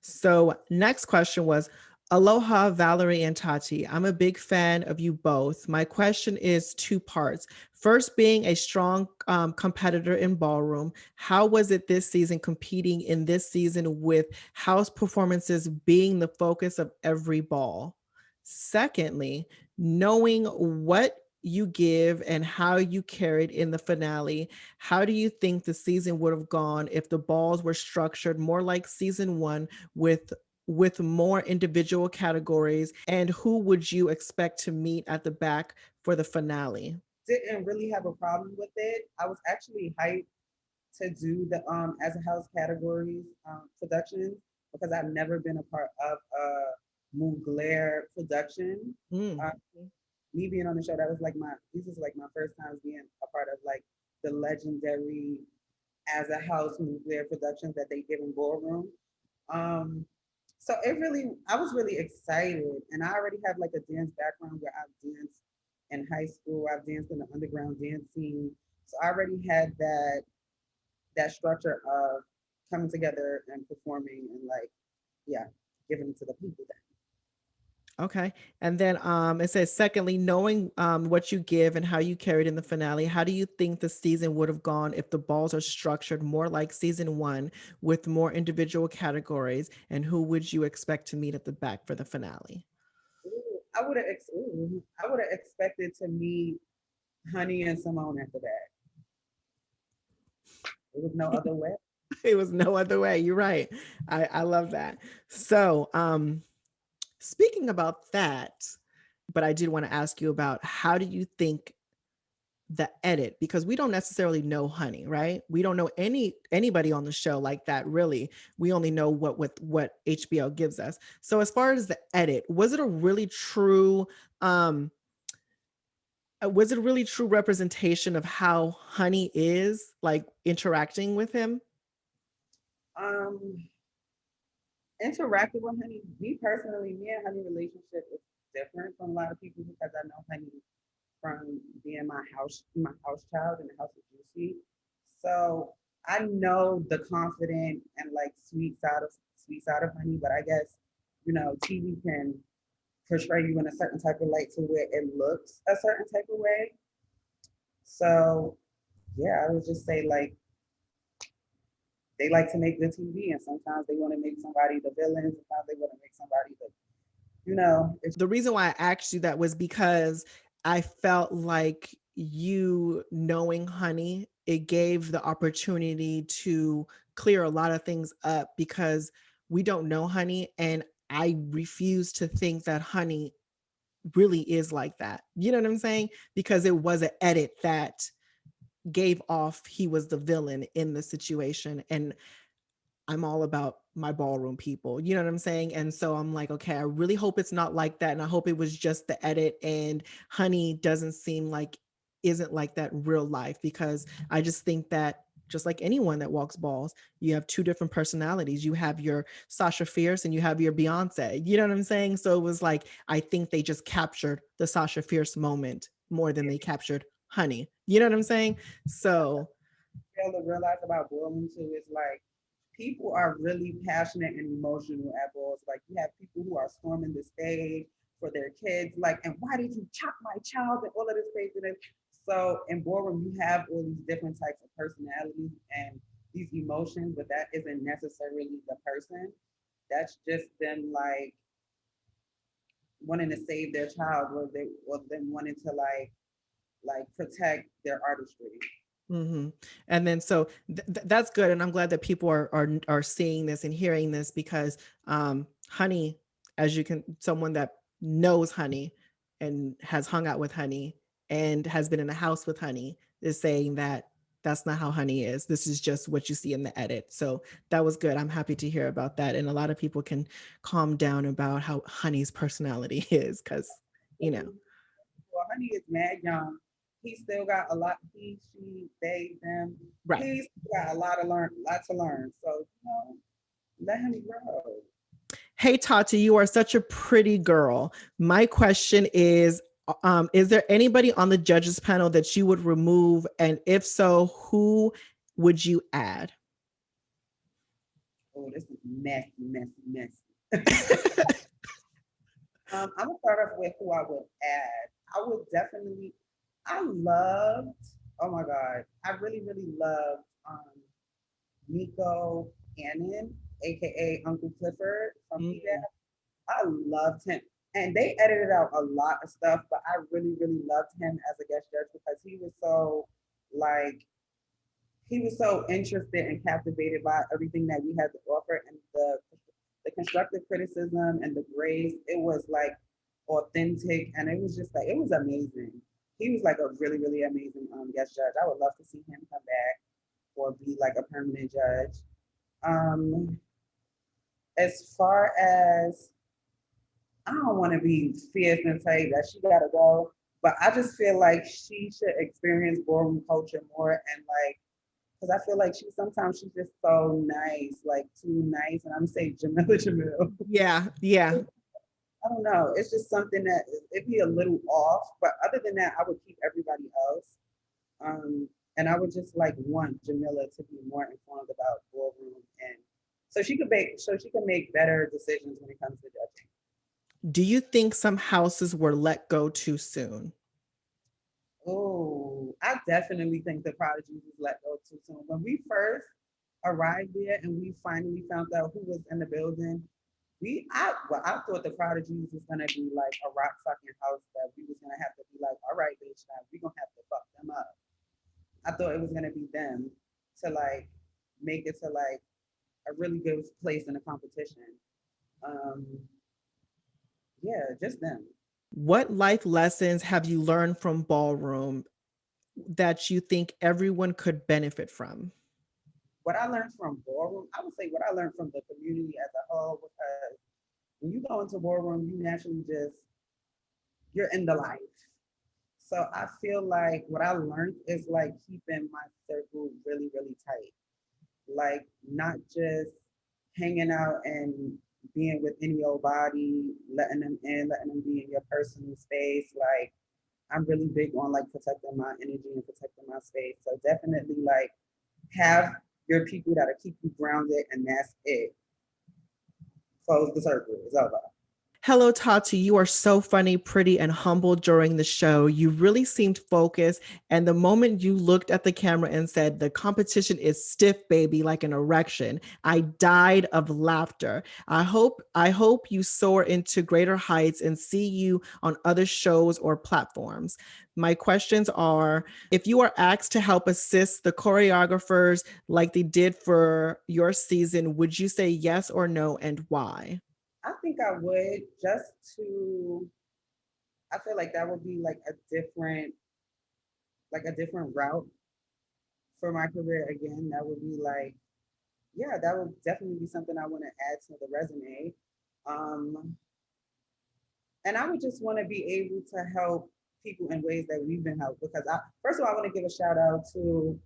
So next question was, Aloha, Valerie and Tati. I'm a big fan of you both. My question is two parts. First, being a strong competitor in ballroom, how was it this season competing in this season with house performances being the focus of every ball? Secondly, knowing what you give and how you carried in the finale, how do you think the season would have gone if the balls were structured more like season one with more individual categories, and who would you expect to meet at the back for the finale? Didn't really have a problem with it. I was actually hyped to do the as a house categories productions because I've never been a part of a Mugler production. Mm. Uh, Me being on the show, that was like this is like my first time being a part of like the legendary as a house Mugler productions that they give in Ballroom. Um, so I was really excited, and I already have like a dance background where I've danced in high school. I've danced in the underground dance scene, so I already had that structure of coming together and performing and like, yeah, giving it to the people. Okay. And then it says, secondly, knowing what you give and how you carried in the finale, how do you think the season would have gone if the balls are structured more like season one with more individual categories? And who would you expect to meet at the back for the finale? I would have expected to meet Honey and Symone after that. There was no other way. It was no other way. You're right. I love that. So, speaking about that, but I did want to ask you about how do you think the edit, because we don't necessarily know Honey, right? We don't know anybody on the show like that really. We only know what HBO gives us. So as far as the edit, was it a really true representation of how Honey is like interacting with him? Um, Interacting with Honey, me personally, me and Honey relationship is different from a lot of people because I know Honey from being my house child in the house of Juicy. So I know the confident and like sweet side of Honey, but I guess TV can portray you in a certain type of light to where it looks a certain type of way. So yeah, I would just say like they like to make good TV, and sometimes they want to make somebody the villain, sometimes they want to make somebody the, it's The reason why I asked you that was because I felt like you knowing Honey, it gave the opportunity to clear a lot of things up because we don't know Honey. And I refuse to think that Honey really is like that. You know what I'm saying? Because it was an edit that gave off he was the villain in the situation. And I'm all about my ballroom people. You know what I'm saying? And so I'm like, okay, I really hope it's not like that. And I hope it was just the edit and Honey doesn't seem like isn't like that in real life because I just think that just like anyone that walks balls, you have two different personalities. You have your Sasha Fierce and you have your Beyonce. You know what I'm saying? So it was like, I think they just captured the Sasha Fierce moment more than they captured Honey. You know what I'm saying? So fail to realize about ballroom too is like people are really passionate and emotional at balls. Like you have people who are storming the stage for their kids, like, and why did you chop my child and all of this craziness. So in ballroom, you have all these different types of personalities and these emotions, but that isn't necessarily the person. That's just them like wanting to save their child, or them wanting to like protect their artistry. hmm And then so that's good, and I'm glad that people are seeing this and hearing this because Honey, as you can, someone that knows Honey and has hung out with Honey and has been in the house with Honey is saying that that's not how Honey is. This is just what you see in the edit. So that was good. I'm happy to hear about that, and a lot of people can calm down about how Honey's personality is because you know Well, Honey is mad young. He still got a lot. He, she, they, them. right. He's got a lot to learn. Lot to learn. So let him grow. Hey, Tati, you are such a pretty girl. My question is there anybody on the judges panel that you would remove? And if so, who would you add? Oh, this is messy, messy, messy. I'm gonna start off with who I would add. I would definitely. I loved. Oh my god, I really, really loved Nico Cannon, aka Uncle Clifford from PBS. Mm, I loved him. And they edited out a lot of stuff, but I really, really loved him as a guest judge because like he was so interested and captivated by everything that we had to offer and the constructive criticism and the grace. It was like authentic and it was just like it was amazing. He was like a really, really amazing guest judge. I would love to see him come back or be like a permanent judge. Um, as far as I don't want to be fierce and say that she gotta go, but I just feel like she should experience ballroom culture more and like because I feel like she's just so nice, like too nice, and I'm saying Jamila Jamil. yeah, yeah. I don't know. It's just something that it'd be a little off, but other than that, I would keep everybody else. And I would just like want Jamila to be more informed about ballroom and so she can make better decisions when it comes to judging. Do you think some houses were let go too soon? Oh, I definitely think the Prodigies was let go too soon. When we first arrived there and we finally found out who was in the building, I thought the Prodigies was gonna be like a rock sucking house that we was gonna have to be like, all right, bitch, now we gonna have to fuck them up. I thought it was gonna be them to like make it to like a really good place in the competition. Um, yeah, just them. What life lessons have you learned from ballroom that you think everyone could benefit from? What I learned from ballroom, I would say what I learned from the community as a whole, because when you go into ballroom, you naturally just you're in the life. So I feel like what I learned is like keeping my circle really, really tight. Like not just hanging out and being with any old body, letting them in, letting them be in your personal space. Like I'm really big on like protecting my energy and protecting my space. So definitely like have your people that'll keep you grounded and that's it. Close the circle. It's over. Hello, Tati. You are so funny, pretty, and humble during the show. You really seemed focused. And the moment you looked at the camera and said, the competition is stiff, baby, like an erection, I died of laughter. I hope you soar into greater heights and see you on other shows or platforms. My questions are, if you are asked to help assist the choreographers like they did for your season, would you say yes or no, and why? I think I would, just to, I feel like that would be like a different route for my career again. That would be like, yeah, that would definitely be something I want to add to the resume. Um, and I would just want to be able to help people in ways that we've been helped. Because first of all, I want to give a shout out to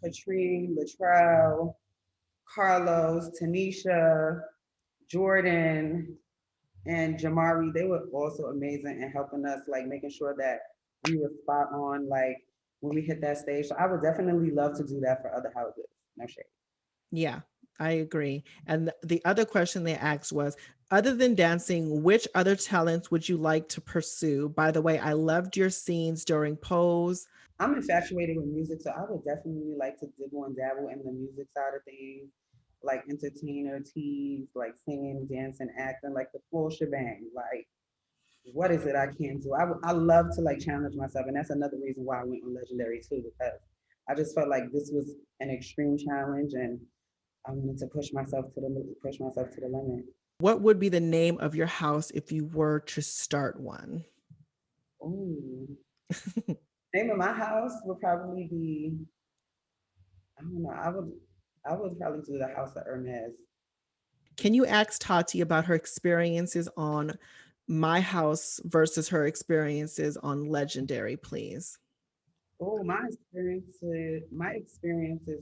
Katrine, Latrell, Carlos, Tanisha, Jordan, and Jamari. They were also amazing in helping us, like making sure that we were spot on, like when we hit that stage. So I would definitely love to do that for other houses. No shade. Yeah, I agree. And the other question they asked was, other than dancing, which other talents would you like to pursue? By the way, I loved your scenes during Pose. I'm infatuated with music, so I would definitely like to dibble and dabble in the music side of things, like entertainer, tease, like singing, dancing, acting, like the full shebang. Like, what is it I can't do? I love to like challenge myself, and that's another reason why I went on Legendary too, because I just felt like this was an extreme challenge, and I wanted to push myself to the limit. What would be the name of your house if you were to start one? Ooh, name of my house would probably be, I don't know. I would probably do the House of Hermes. Can you ask Tati about her experiences on My House versus her experiences on Legendary, please? Oh, my experiences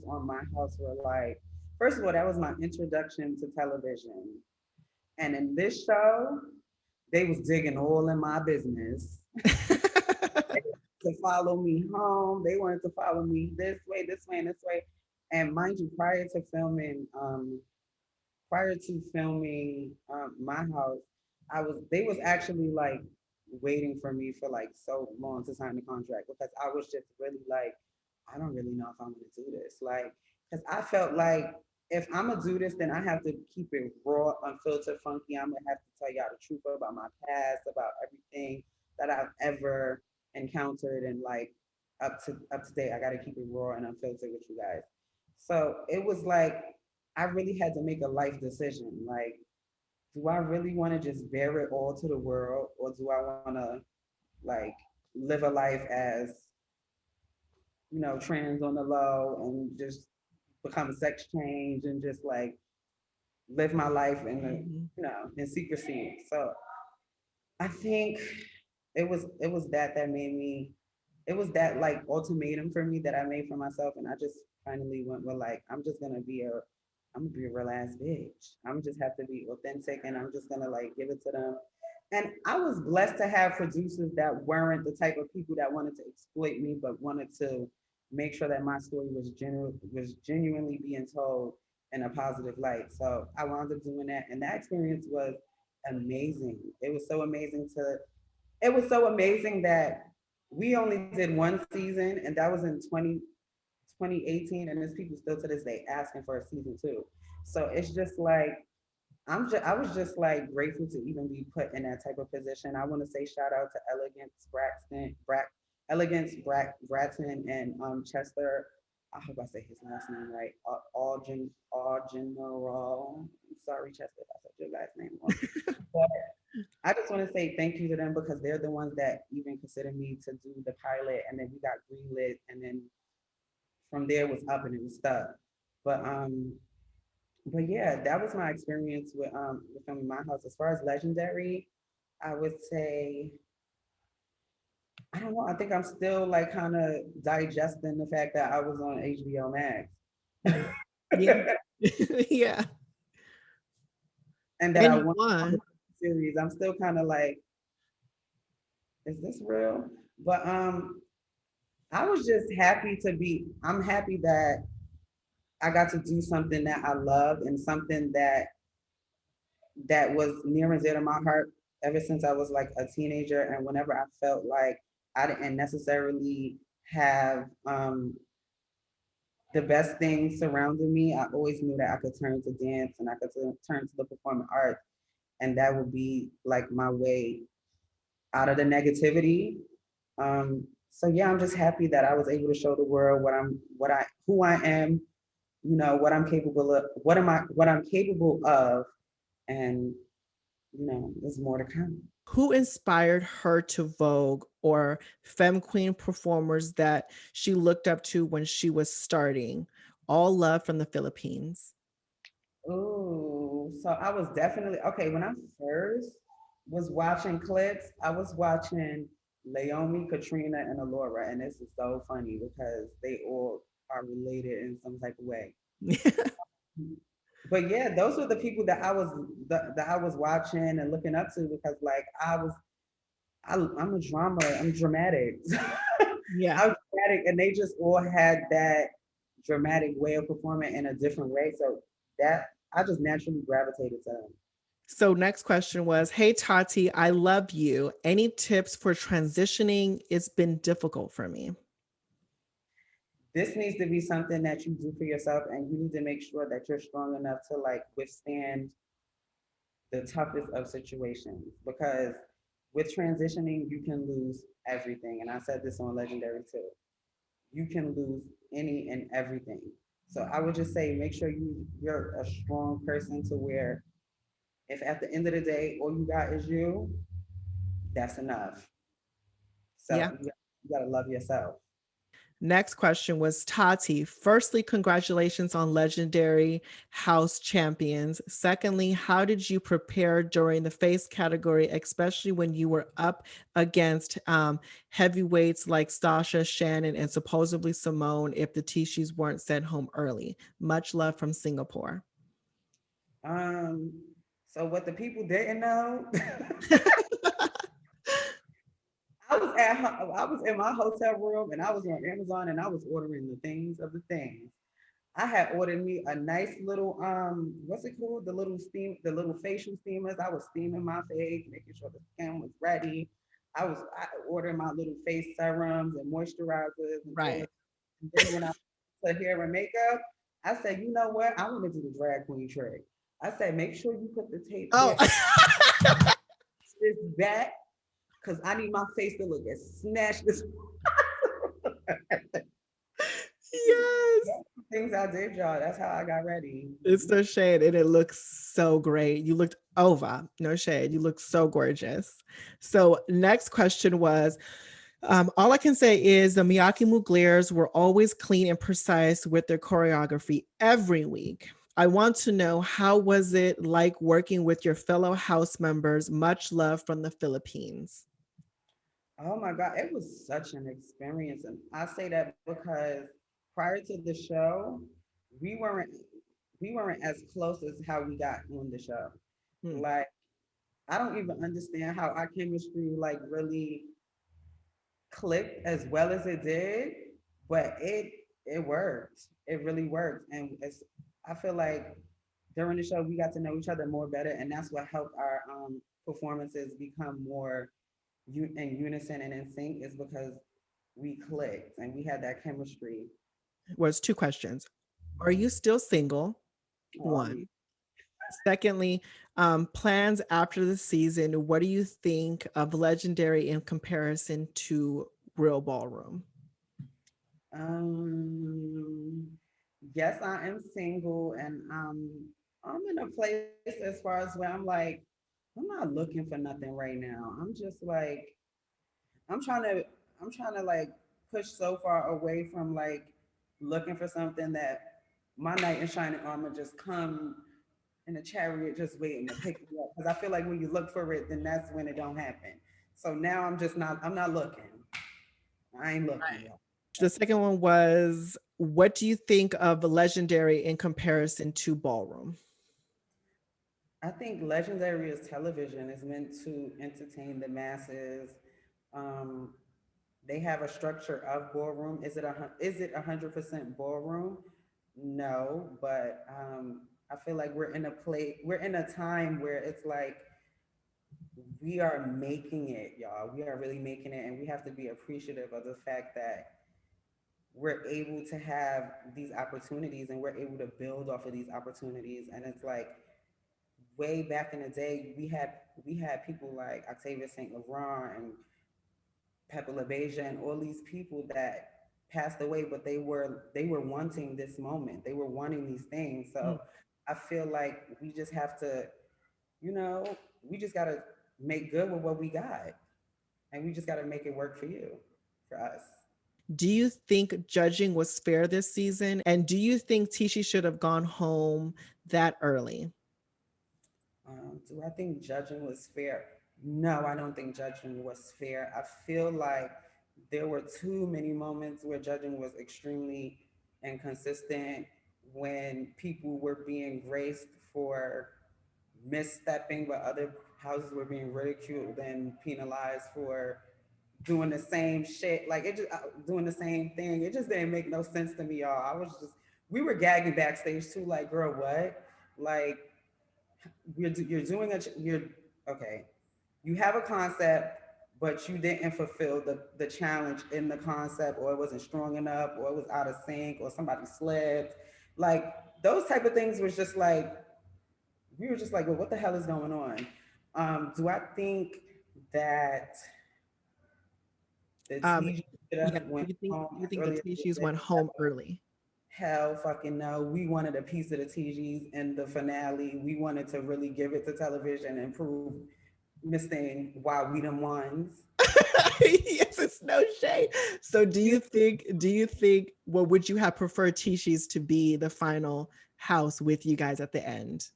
on my house were like, first of all, that was my introduction to television. And in this show, they was digging all in my business to follow me home. They wanted to follow me this way, and this way. And mind you, prior to filming my house, they was actually like waiting for me for like so long to sign the contract because I was just really like, I don't really know if I'm gonna do this. Like, because I felt like if I'm gonna do this, then I have to keep it raw, unfiltered, funky. I'm gonna have to tell y'all the truth about my past, about everything that I've ever encountered, and like up to date. I gotta keep it raw and unfiltered with you guys. So it was like I really had to make a life decision. Like, do I really want to just bear it all to the world, or do I want to like live a life as trans on the low and just become a sex change and just like live my life in the Mhm. in secrecy. So I think it was that made me it was that like ultimatum for me that I made for myself, and I just finally went with like I'm gonna be a real ass bitch. I'm just have to be authentic, and I'm just gonna like give it to them. And I was blessed to have producers that weren't the type of people that wanted to exploit me, but wanted to make sure that my story was genuinely being told in a positive light. So I wound up doing that, and that experience was amazing. It was so amazing that we only did one season, and that was in 2018, and there's people still to this day asking for a season two. So it's just like I was just like grateful to even be put in that type of position. I want to say shout out to Bratton, and Chester. I hope I say his last name right. General. Sorry, Chester, if I said your last name wrong. But I just want to say thank you to them because they're the ones that even considered me to do the pilot, and then we got greenlit, and then from there it was up and it was stuck. But um, but yeah, that was my experience with filming my house. As far as legendary, I would say I don't know. I think I'm still like kind of digesting the fact that I was on HBO Max. Yeah. Yeah. And that And I you won the won. series. I'm still kind of like, is this real? But I was just happy to be. I'm happy that I got to do something that I love and something that was near and dear to my heart ever since I was like a teenager, and whenever I felt like I didn't necessarily have the best things surrounding me, I always knew that I could turn to dance and I could turn to the performing arts, and that would be like my way out of the negativity. So yeah, I'm just happy that I was able to show the world who I am, what I'm capable of, what I'm capable of, and there's more to come. Who inspired her to Vogue or femme queen performers that she looked up to when she was starting? All love from the Philippines. Ooh, so I was definitely okay when I first was watching clips. I was watching Naomi, Katrina, and Alora, and this is so funny because they all are related in some type of way. But yeah, those were the people that I was watching and looking up to because like I'm a drama, I'm dramatic. Yeah. I'm dramatic, and they just all had that dramatic way of performing in a different way. So that I just naturally gravitated to them. So, next question was, hey, Tati, I love you. Any tips for transitioning? It's been difficult for me. This needs to be something that you do for yourself, and you need to make sure that you're strong enough to like withstand the toughest of situations because with transitioning you can lose everything, and I said this on Legendary too. You can lose any and everything. So I would just say make sure you're a strong person to where if at the end of the day all you got is you, that's enough. Yeah. You gotta love yourself. Next question was Tati. Firstly, congratulations on Legendary House Champions. Secondly, how did you prepare during the face category, especially when you were up against heavyweights like Stasha, Shannon, and supposedly Symone if the Tishis weren't sent home early? Much love from Singapore. Um, so what the people didn't know, I was in my hotel room and I was on Amazon and I was ordering the things of the things. I had ordered me a nice little what's it called? The little facial steamers. I was steaming my face, making sure the skin was ready. I ordered my little face serums and moisturizers and all Right. this. And then when I put hair and makeup, I said, you know what? I want to do the drag queen trick. I said, make sure you put the tape Oh, hair this back because I need my face to look as snatched as yes. things I did, y'all. That's how I got ready. It's no shade, and it looks so great. You looked over, no shade. You look so gorgeous. So, next question was, all I can say is the Miyake Muglers were always clean and precise with their choreography every week. I want to know, how was it like working with your fellow house members? Much love from the Philippines. Oh my God, it was such an experience. And I say that because prior to the show, we weren't we weren't as close as how we got on the show. Hmm. Like, I don't even understand how our chemistry like really clicked as well as it did, but it worked. It really worked. And I feel like during the show we got to know each other more better, and that's what helped our performances become more in unison and in sync is because we clicked and we had that chemistry. Was two questions. Are you still single? Um, One. Secondly, plans after the season. What do you think of Legendary in comparison to Real Ballroom? um, yes, I am single, and I'm in a place as far as where I'm like, I'm not looking for nothing right now. I'm just like, I'm trying to, I'm trying to like push so far away from like looking for something that my knight in shining armor just come in a chariot just waiting to pick me up. Because I feel like when you look for it, then that's when it don't happen. So now I'm not looking. I ain't looking, y'all. The second one was, what do you think of Legendary in comparison to Ballroom? I think Legendary as television is meant to entertain the masses. Um, they have a structure of ballroom. Is it 100% ballroom? No, but I feel like we're in a time where it's like we are making it, y'all. We are really making it, and we have to be appreciative of the fact that we're able to have these opportunities and we're able to build off of these opportunities. And it's like way back in the day, we had people like Octavia St. Laurent and Pepper LaBeija and all these people that passed away, but they were wanting this moment. They were wanting these things. Mm. So I feel like we just have to, you know, we just gotta make good with what we got. And we just gotta make it work for you, for us. Do you think judging was fair this season? And do you think Tisha should have gone home that early? Do I think judging was fair? No, I don't think judging was fair. I feel like there were too many moments where judging was extremely inconsistent, when people were being graced for misstepping, but other houses were being ridiculed and penalized for doing the same shit. Like it just doing the same thing. It just didn't make no sense to me, y'all. I was just we were gagging backstage too. Like, girl, what? Like you're doing you're okay. You have a concept, but you didn't fulfill the challenge in the concept, or it wasn't strong enough, or it was out of sync, or somebody slipped. Like those type of things was just like we were just like, well, what the hell is going on? Do I think that the Um, TG should yeah, have went home you as think the early as Tissues they did? went home early? Hell fucking no. We wanted a piece of the TGs in the finale. We wanted to really give it to television and prove Miss Thing why we them ones. Yes, it's no shade. So do you think what would you have preferred Tishi's to be the final house with you guys at the end?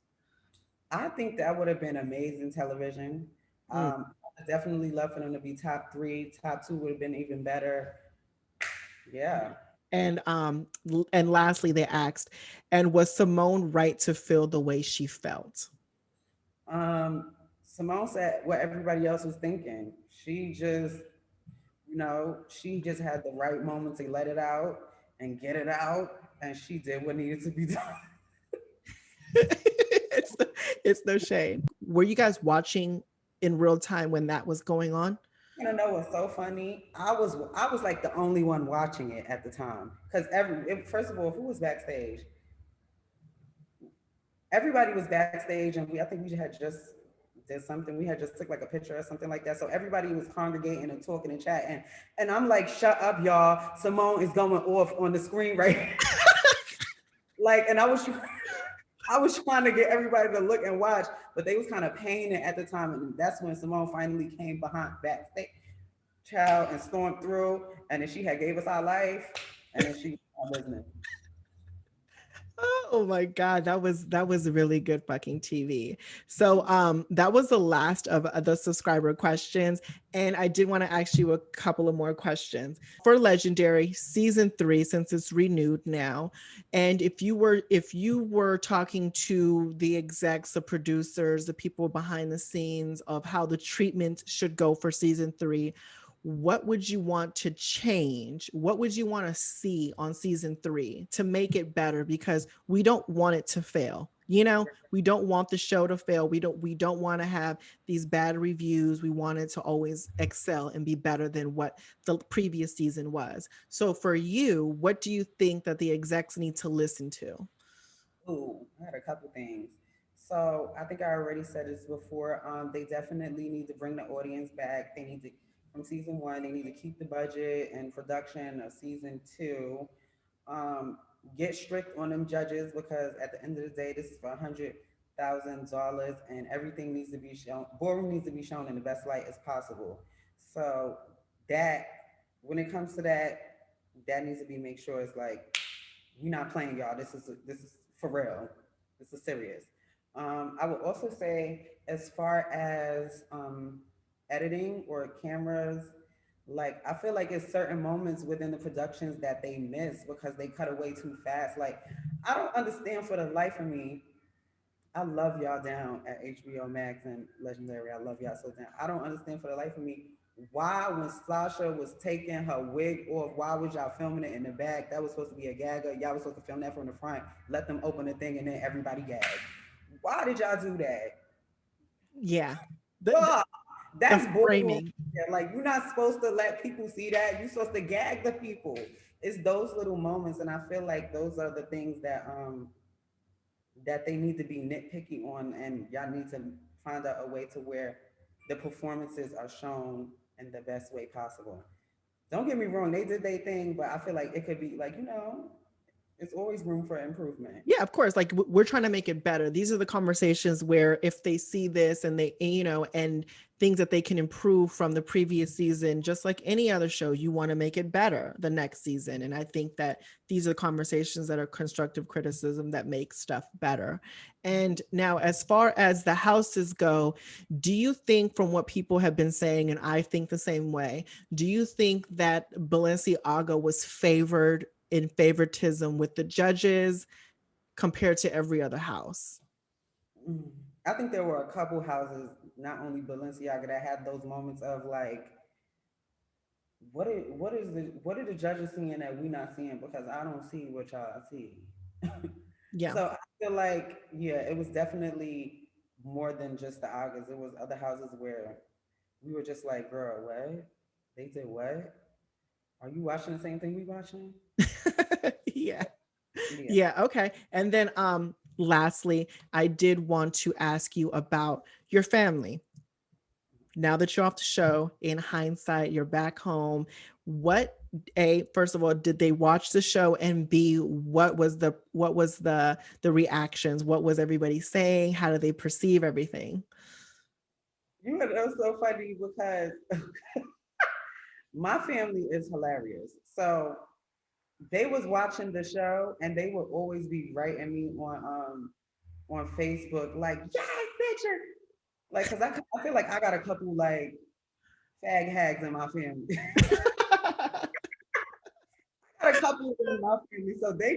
I think that would have been amazing television. Mm. I definitely love for them to be top three. Top two would have been even better. Yeah. And lastly they asked, and was Simone right to feel the way she felt? Simone said what everybody else was thinking. She just had the right moment to let it out and get it out, and she did what needed to be done. it's it's no shade. Were you guys watching in real time when that was going on? You know what's so funny? I was like the only one watching it at the time because first of all, who was backstage? Everybody was backstage, and I think we had just did something. We had just took like a picture or something like that. So everybody was congregating and talking and chatting, and I'm like, "Shut up, y'all! Simone is going off on the screen right." Like, and I was trying to get everybody to look and watch, but they was kind of paying it at the time, and that's when Simone finally came behind backstage, child, and stormed through, and then she had gave us our life, and then she business. Oh my God, that was really good fucking TV. So that was the last of the subscriber questions. And I did want to ask you a couple of more questions. For Legendary season 3, since it's renewed now, and if you were talking to the execs, the producers, the people behind the scenes of how the treatment should go for season 3, what would you want to change? What would you want to see on season 3 to make it better? Because we don't want it to fail. We don't want the show to fail. We don't want to have these bad reviews. We want it to always excel and be better than what the previous season was. So for you, what do you think that the execs need to listen to? Ooh, I had a couple things. So I think I already said this before. They definitely need to bring the audience back. They need to, from season one, they need to keep the budget and production of season two. Um, get strict on them judges, because at the end of the day, this is for $100,000, and everything needs to be shown. Ballroom needs to be shown in the best light as possible. So that, when it comes to that, that needs to be make sure it's like we're not playing, y'all. This is for real. This is serious. I would also say, as far as editing or cameras, like I feel like it's certain moments within the productions that they miss because they cut away too fast. Like I don't understand for the life of me. I love y'all down at HBO Max and Legendary. I love y'all so down. I don't understand for the life of me why, when Sasha was taking her wig off, why was y'all filming it in the back? That was supposed to be a gagger. Y'all was supposed to film that from the front. Let them open the thing and then everybody gag. Why did y'all do that? Yeah. Why? The That's borderline. framing. Yeah, like you're not supposed to let people see that. You're supposed to gag the people. It's those little moments, and I feel like those are the things that they need to be nitpicky on, and y'all need to find out a way to where the performances are shown in the best way possible. Don't get me wrong, they did their thing, but I feel like it could be like, it's always room for improvement. Yeah, of course. Like we're trying to make it better. These are the conversations where if they see this and they, and things that they can improve from the previous season, just like any other show, you want to make it better the next season. And I think that these are conversations that are constructive criticism that make stuff better. And now, as far as the houses go, do you think, from what people have been saying, and I think the same way, do you think that Balenciaga was favored in favoritism with the judges compared to every other house? Mm. I think there were a couple houses, not only Balenciaga, that had those moments of like, what are the judges seeing that we not seeing, because I don't see what y'all see. Yeah. So I feel like, yeah, it was definitely more than just the Agas. It was other houses where we were just like, girl, what? They did what? Are you watching the same thing we watching? Yeah. Yeah. Yeah, okay. And then lastly, I did want to ask you about your family. Now that you're off the show, in hindsight, you're back home. What, A, first of all, did they watch the show, and B, what was the reactions? What was everybody saying? How do they perceive everything? You know, it was so funny because my family is hilarious. So they was watching the show and they would always be writing me on Facebook like, yes, bitch, like, cause I feel like I got a couple like fag hags in my family. I got a couple of them in my family, so they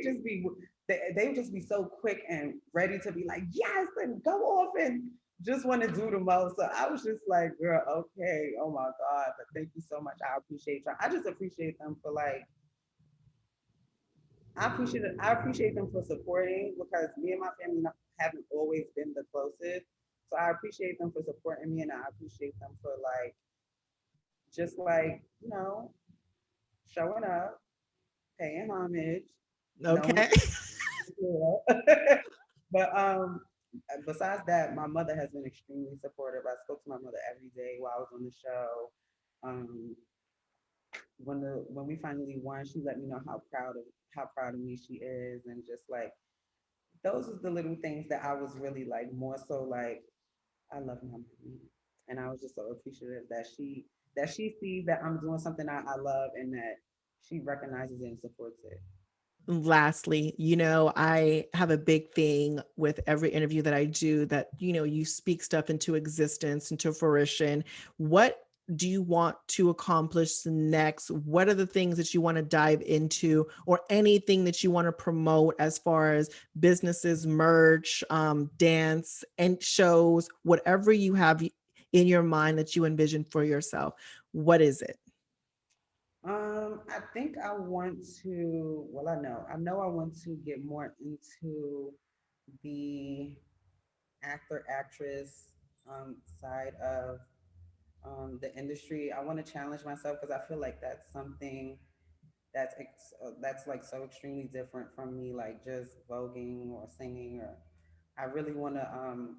would just be so quick and ready to be like, yes, and go off and just want to do the most. So I was just like, girl, okay, oh my God, but thank you so much. I appreciate y'all. I just appreciate them for like, I appreciate them for supporting, because me and my family haven't always been the closest. So I appreciate them for supporting me, and I appreciate them for like just like, showing up, paying homage, knowing Okay. but besides that, my mother has been extremely supportive. I spoke to my mother every day while I was on the show. Um, when we finally won, she let me know how proud of me she is, and just like those was the little things that I was really like more so like, I love my mommy, and I was just so appreciative that she sees that I'm doing something I love, and that she recognizes it and supports it. Lastly, I have a big thing with every interview that I do, that, you speak stuff into existence, into fruition. What do you want to accomplish next? What are the things that you want to dive into, or anything that you want to promote as far as businesses, merch, dance, and shows, whatever you have in your mind that you envision for yourself? What is it? I think I want to, well, I know I want to get more into the actor, actress side of the industry. I want to challenge myself, because I feel like that's something that's like so extremely different from me, like just voguing or singing. Or I really want to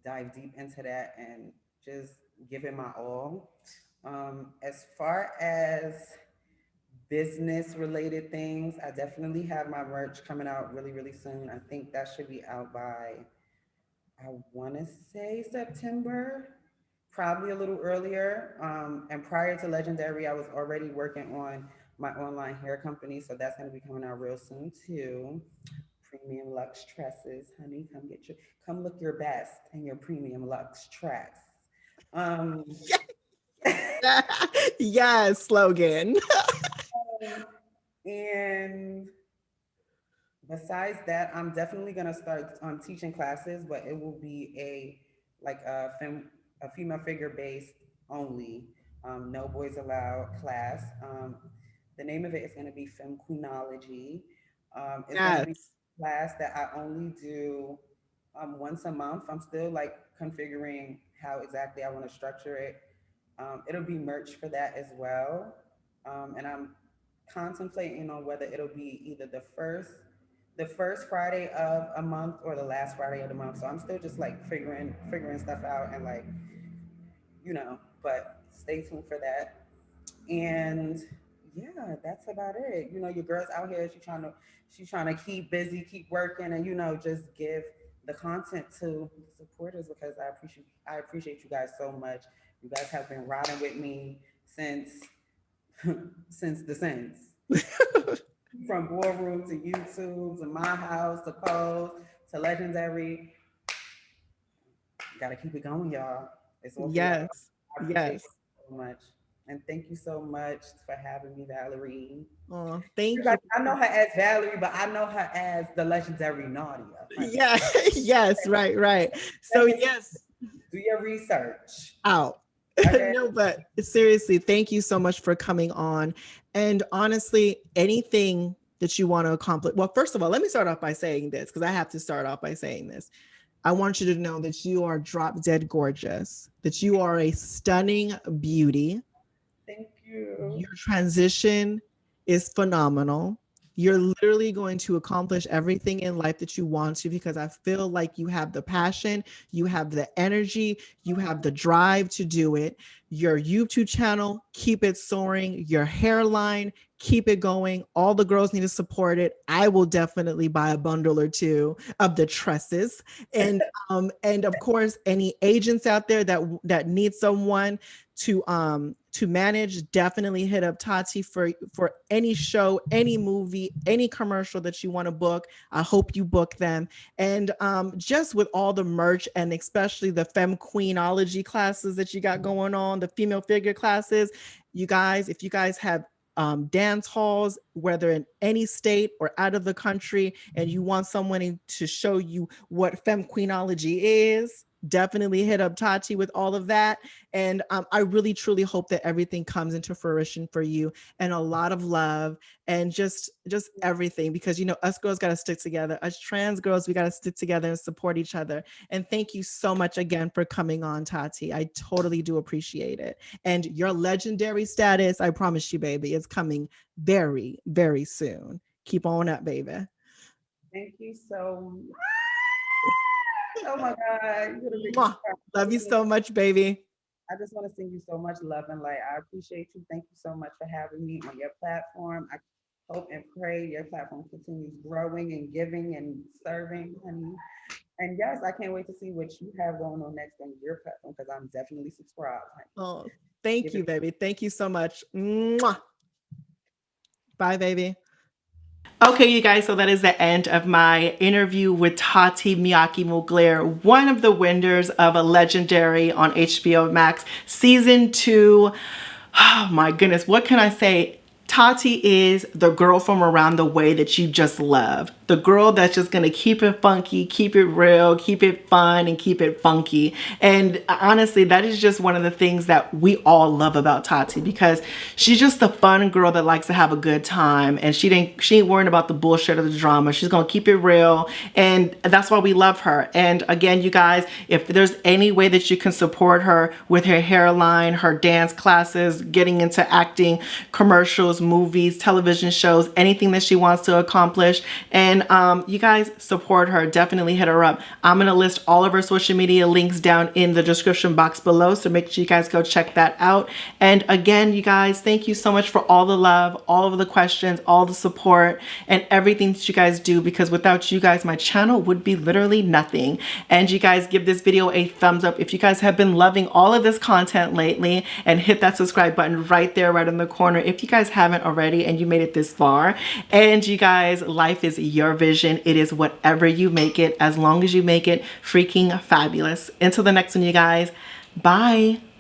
dive deep into that and just give it my all. As far as business related things, I definitely have my merch coming out really, really soon. I think that should be out by, I want to say September, probably a little earlier. And prior to Legendary, I was already working on my online hair company, so that's going to be coming out real soon too. Premium Luxe Tresses, honey, come look your best in your Premium Luxe Tress. Um, Yes, slogan. and besides that, I'm definitely gonna start teaching classes, but it will be a female figure based only, no boys allowed class. The name of it is gonna be Femme Queenology. It's gonna be Yes. a class that I only do once a month. I'm still like configuring how exactly I want to structure it. It'll be merch for that as well. And I'm contemplating on whether it'll be either the first Friday of a month or the last Friday of the month. So I'm still just like figuring stuff out and like, but stay tuned for that. And yeah, that's about it. Your girl's out here, she's trying to keep busy, keep working, and just give the content to the supporters because I appreciate you guys so much. You guys have been riding with me since since the sense. From Ballroom to YouTube to my house to Pose to Legendary. Gotta keep it going, y'all. It's all for y'all. Yes. I appreciate Yes. you so much. And thank you so much for having me, Valerie. Oh, thank you. Everybody, I know her as Valerie, but I know her as the legendary Nadia. Honey. Yeah. Yes. Right. Right. So Second, yes. do your research. Out. Okay. No, but seriously, thank you so much for coming on. And honestly, anything that you want to accomplish. Well, first of all, let me start off by saying this because I have to start off by saying this. I want you to know that you are drop dead gorgeous, that you are a stunning beauty. Thank you. Your transition is phenomenal. You're literally going to accomplish everything in life that you want to because I feel like you have the passion, you have the energy, you have the drive to do it. Your YouTube channel, keep it soaring. Your hairline, keep it going. All the girls need to support it. I will definitely buy a bundle or two of the tresses. And of course, any agents out there that need someone to manage, definitely hit up Tati for any show, any movie, any commercial that you want to book. I hope you book them. And just with all the merch and especially the femme queenology classes that you got going on, the female figure classes, you guys, if you guys have dance halls, whether in any state or out of the country, and you want someone to show you what femme queenology is, definitely hit up Tati with all of that. And I really truly hope that everything comes into fruition for you, and a lot of love and just everything, because us girls got to stick together. Us trans girls, we got to stick together and support each other. And thank you so much again for coming on, Tati. I totally do appreciate it. And your legendary status, I promise you, baby, is coming very, very soon. Keep on up, baby. Thank you so much. Oh my God. You're gonna make me Mwah. cry. Love you so much, baby. I just want to send you so much love and light. I appreciate you. Thank you so much for having me on your platform. I hope and pray your platform continues growing and giving and serving, honey. And yes, I can't wait to see what you have going on next on your platform because I'm definitely subscribed, honey. Oh, thank Give you, it. baby. Thank you so much. Mwah. Bye, baby. Okay, you guys, so that is the end of my interview with Tati Miyake Mugler, one of the winners of a Legendary on HBO Max season 2. Oh my goodness, what can I say? Tati is the girl from around the way that you just love. The girl that's just gonna keep it funky, keep it real, keep it fun, and keep it funky. And honestly, that is just one of the things that we all love about Tati, because she's just a fun girl that likes to have a good time, and she ain't worrying about the bullshit or the drama. She's gonna keep it real, and that's why we love her. And again, you guys, if there's any way that you can support her with her hairline, her dance classes, getting into acting, commercials, movies, television shows, anything that she wants to accomplish, and you guys support her, definitely hit her up. I'm gonna list all of her social media links down in the description box below, so make sure you guys go check that out. And again, you guys, thank you so much for all the love, all of the questions, all the support, and everything that you guys do, because without you guys, my channel would be literally nothing. And you guys, give this video a thumbs up if you guys have been loving all of this content lately, and hit that subscribe button right there, right in the corner if you guys haven't already and you made it this far. And you guys, life is your vision. It is whatever you make it, as long as you make it freaking fabulous. Until the next one, you guys, bye.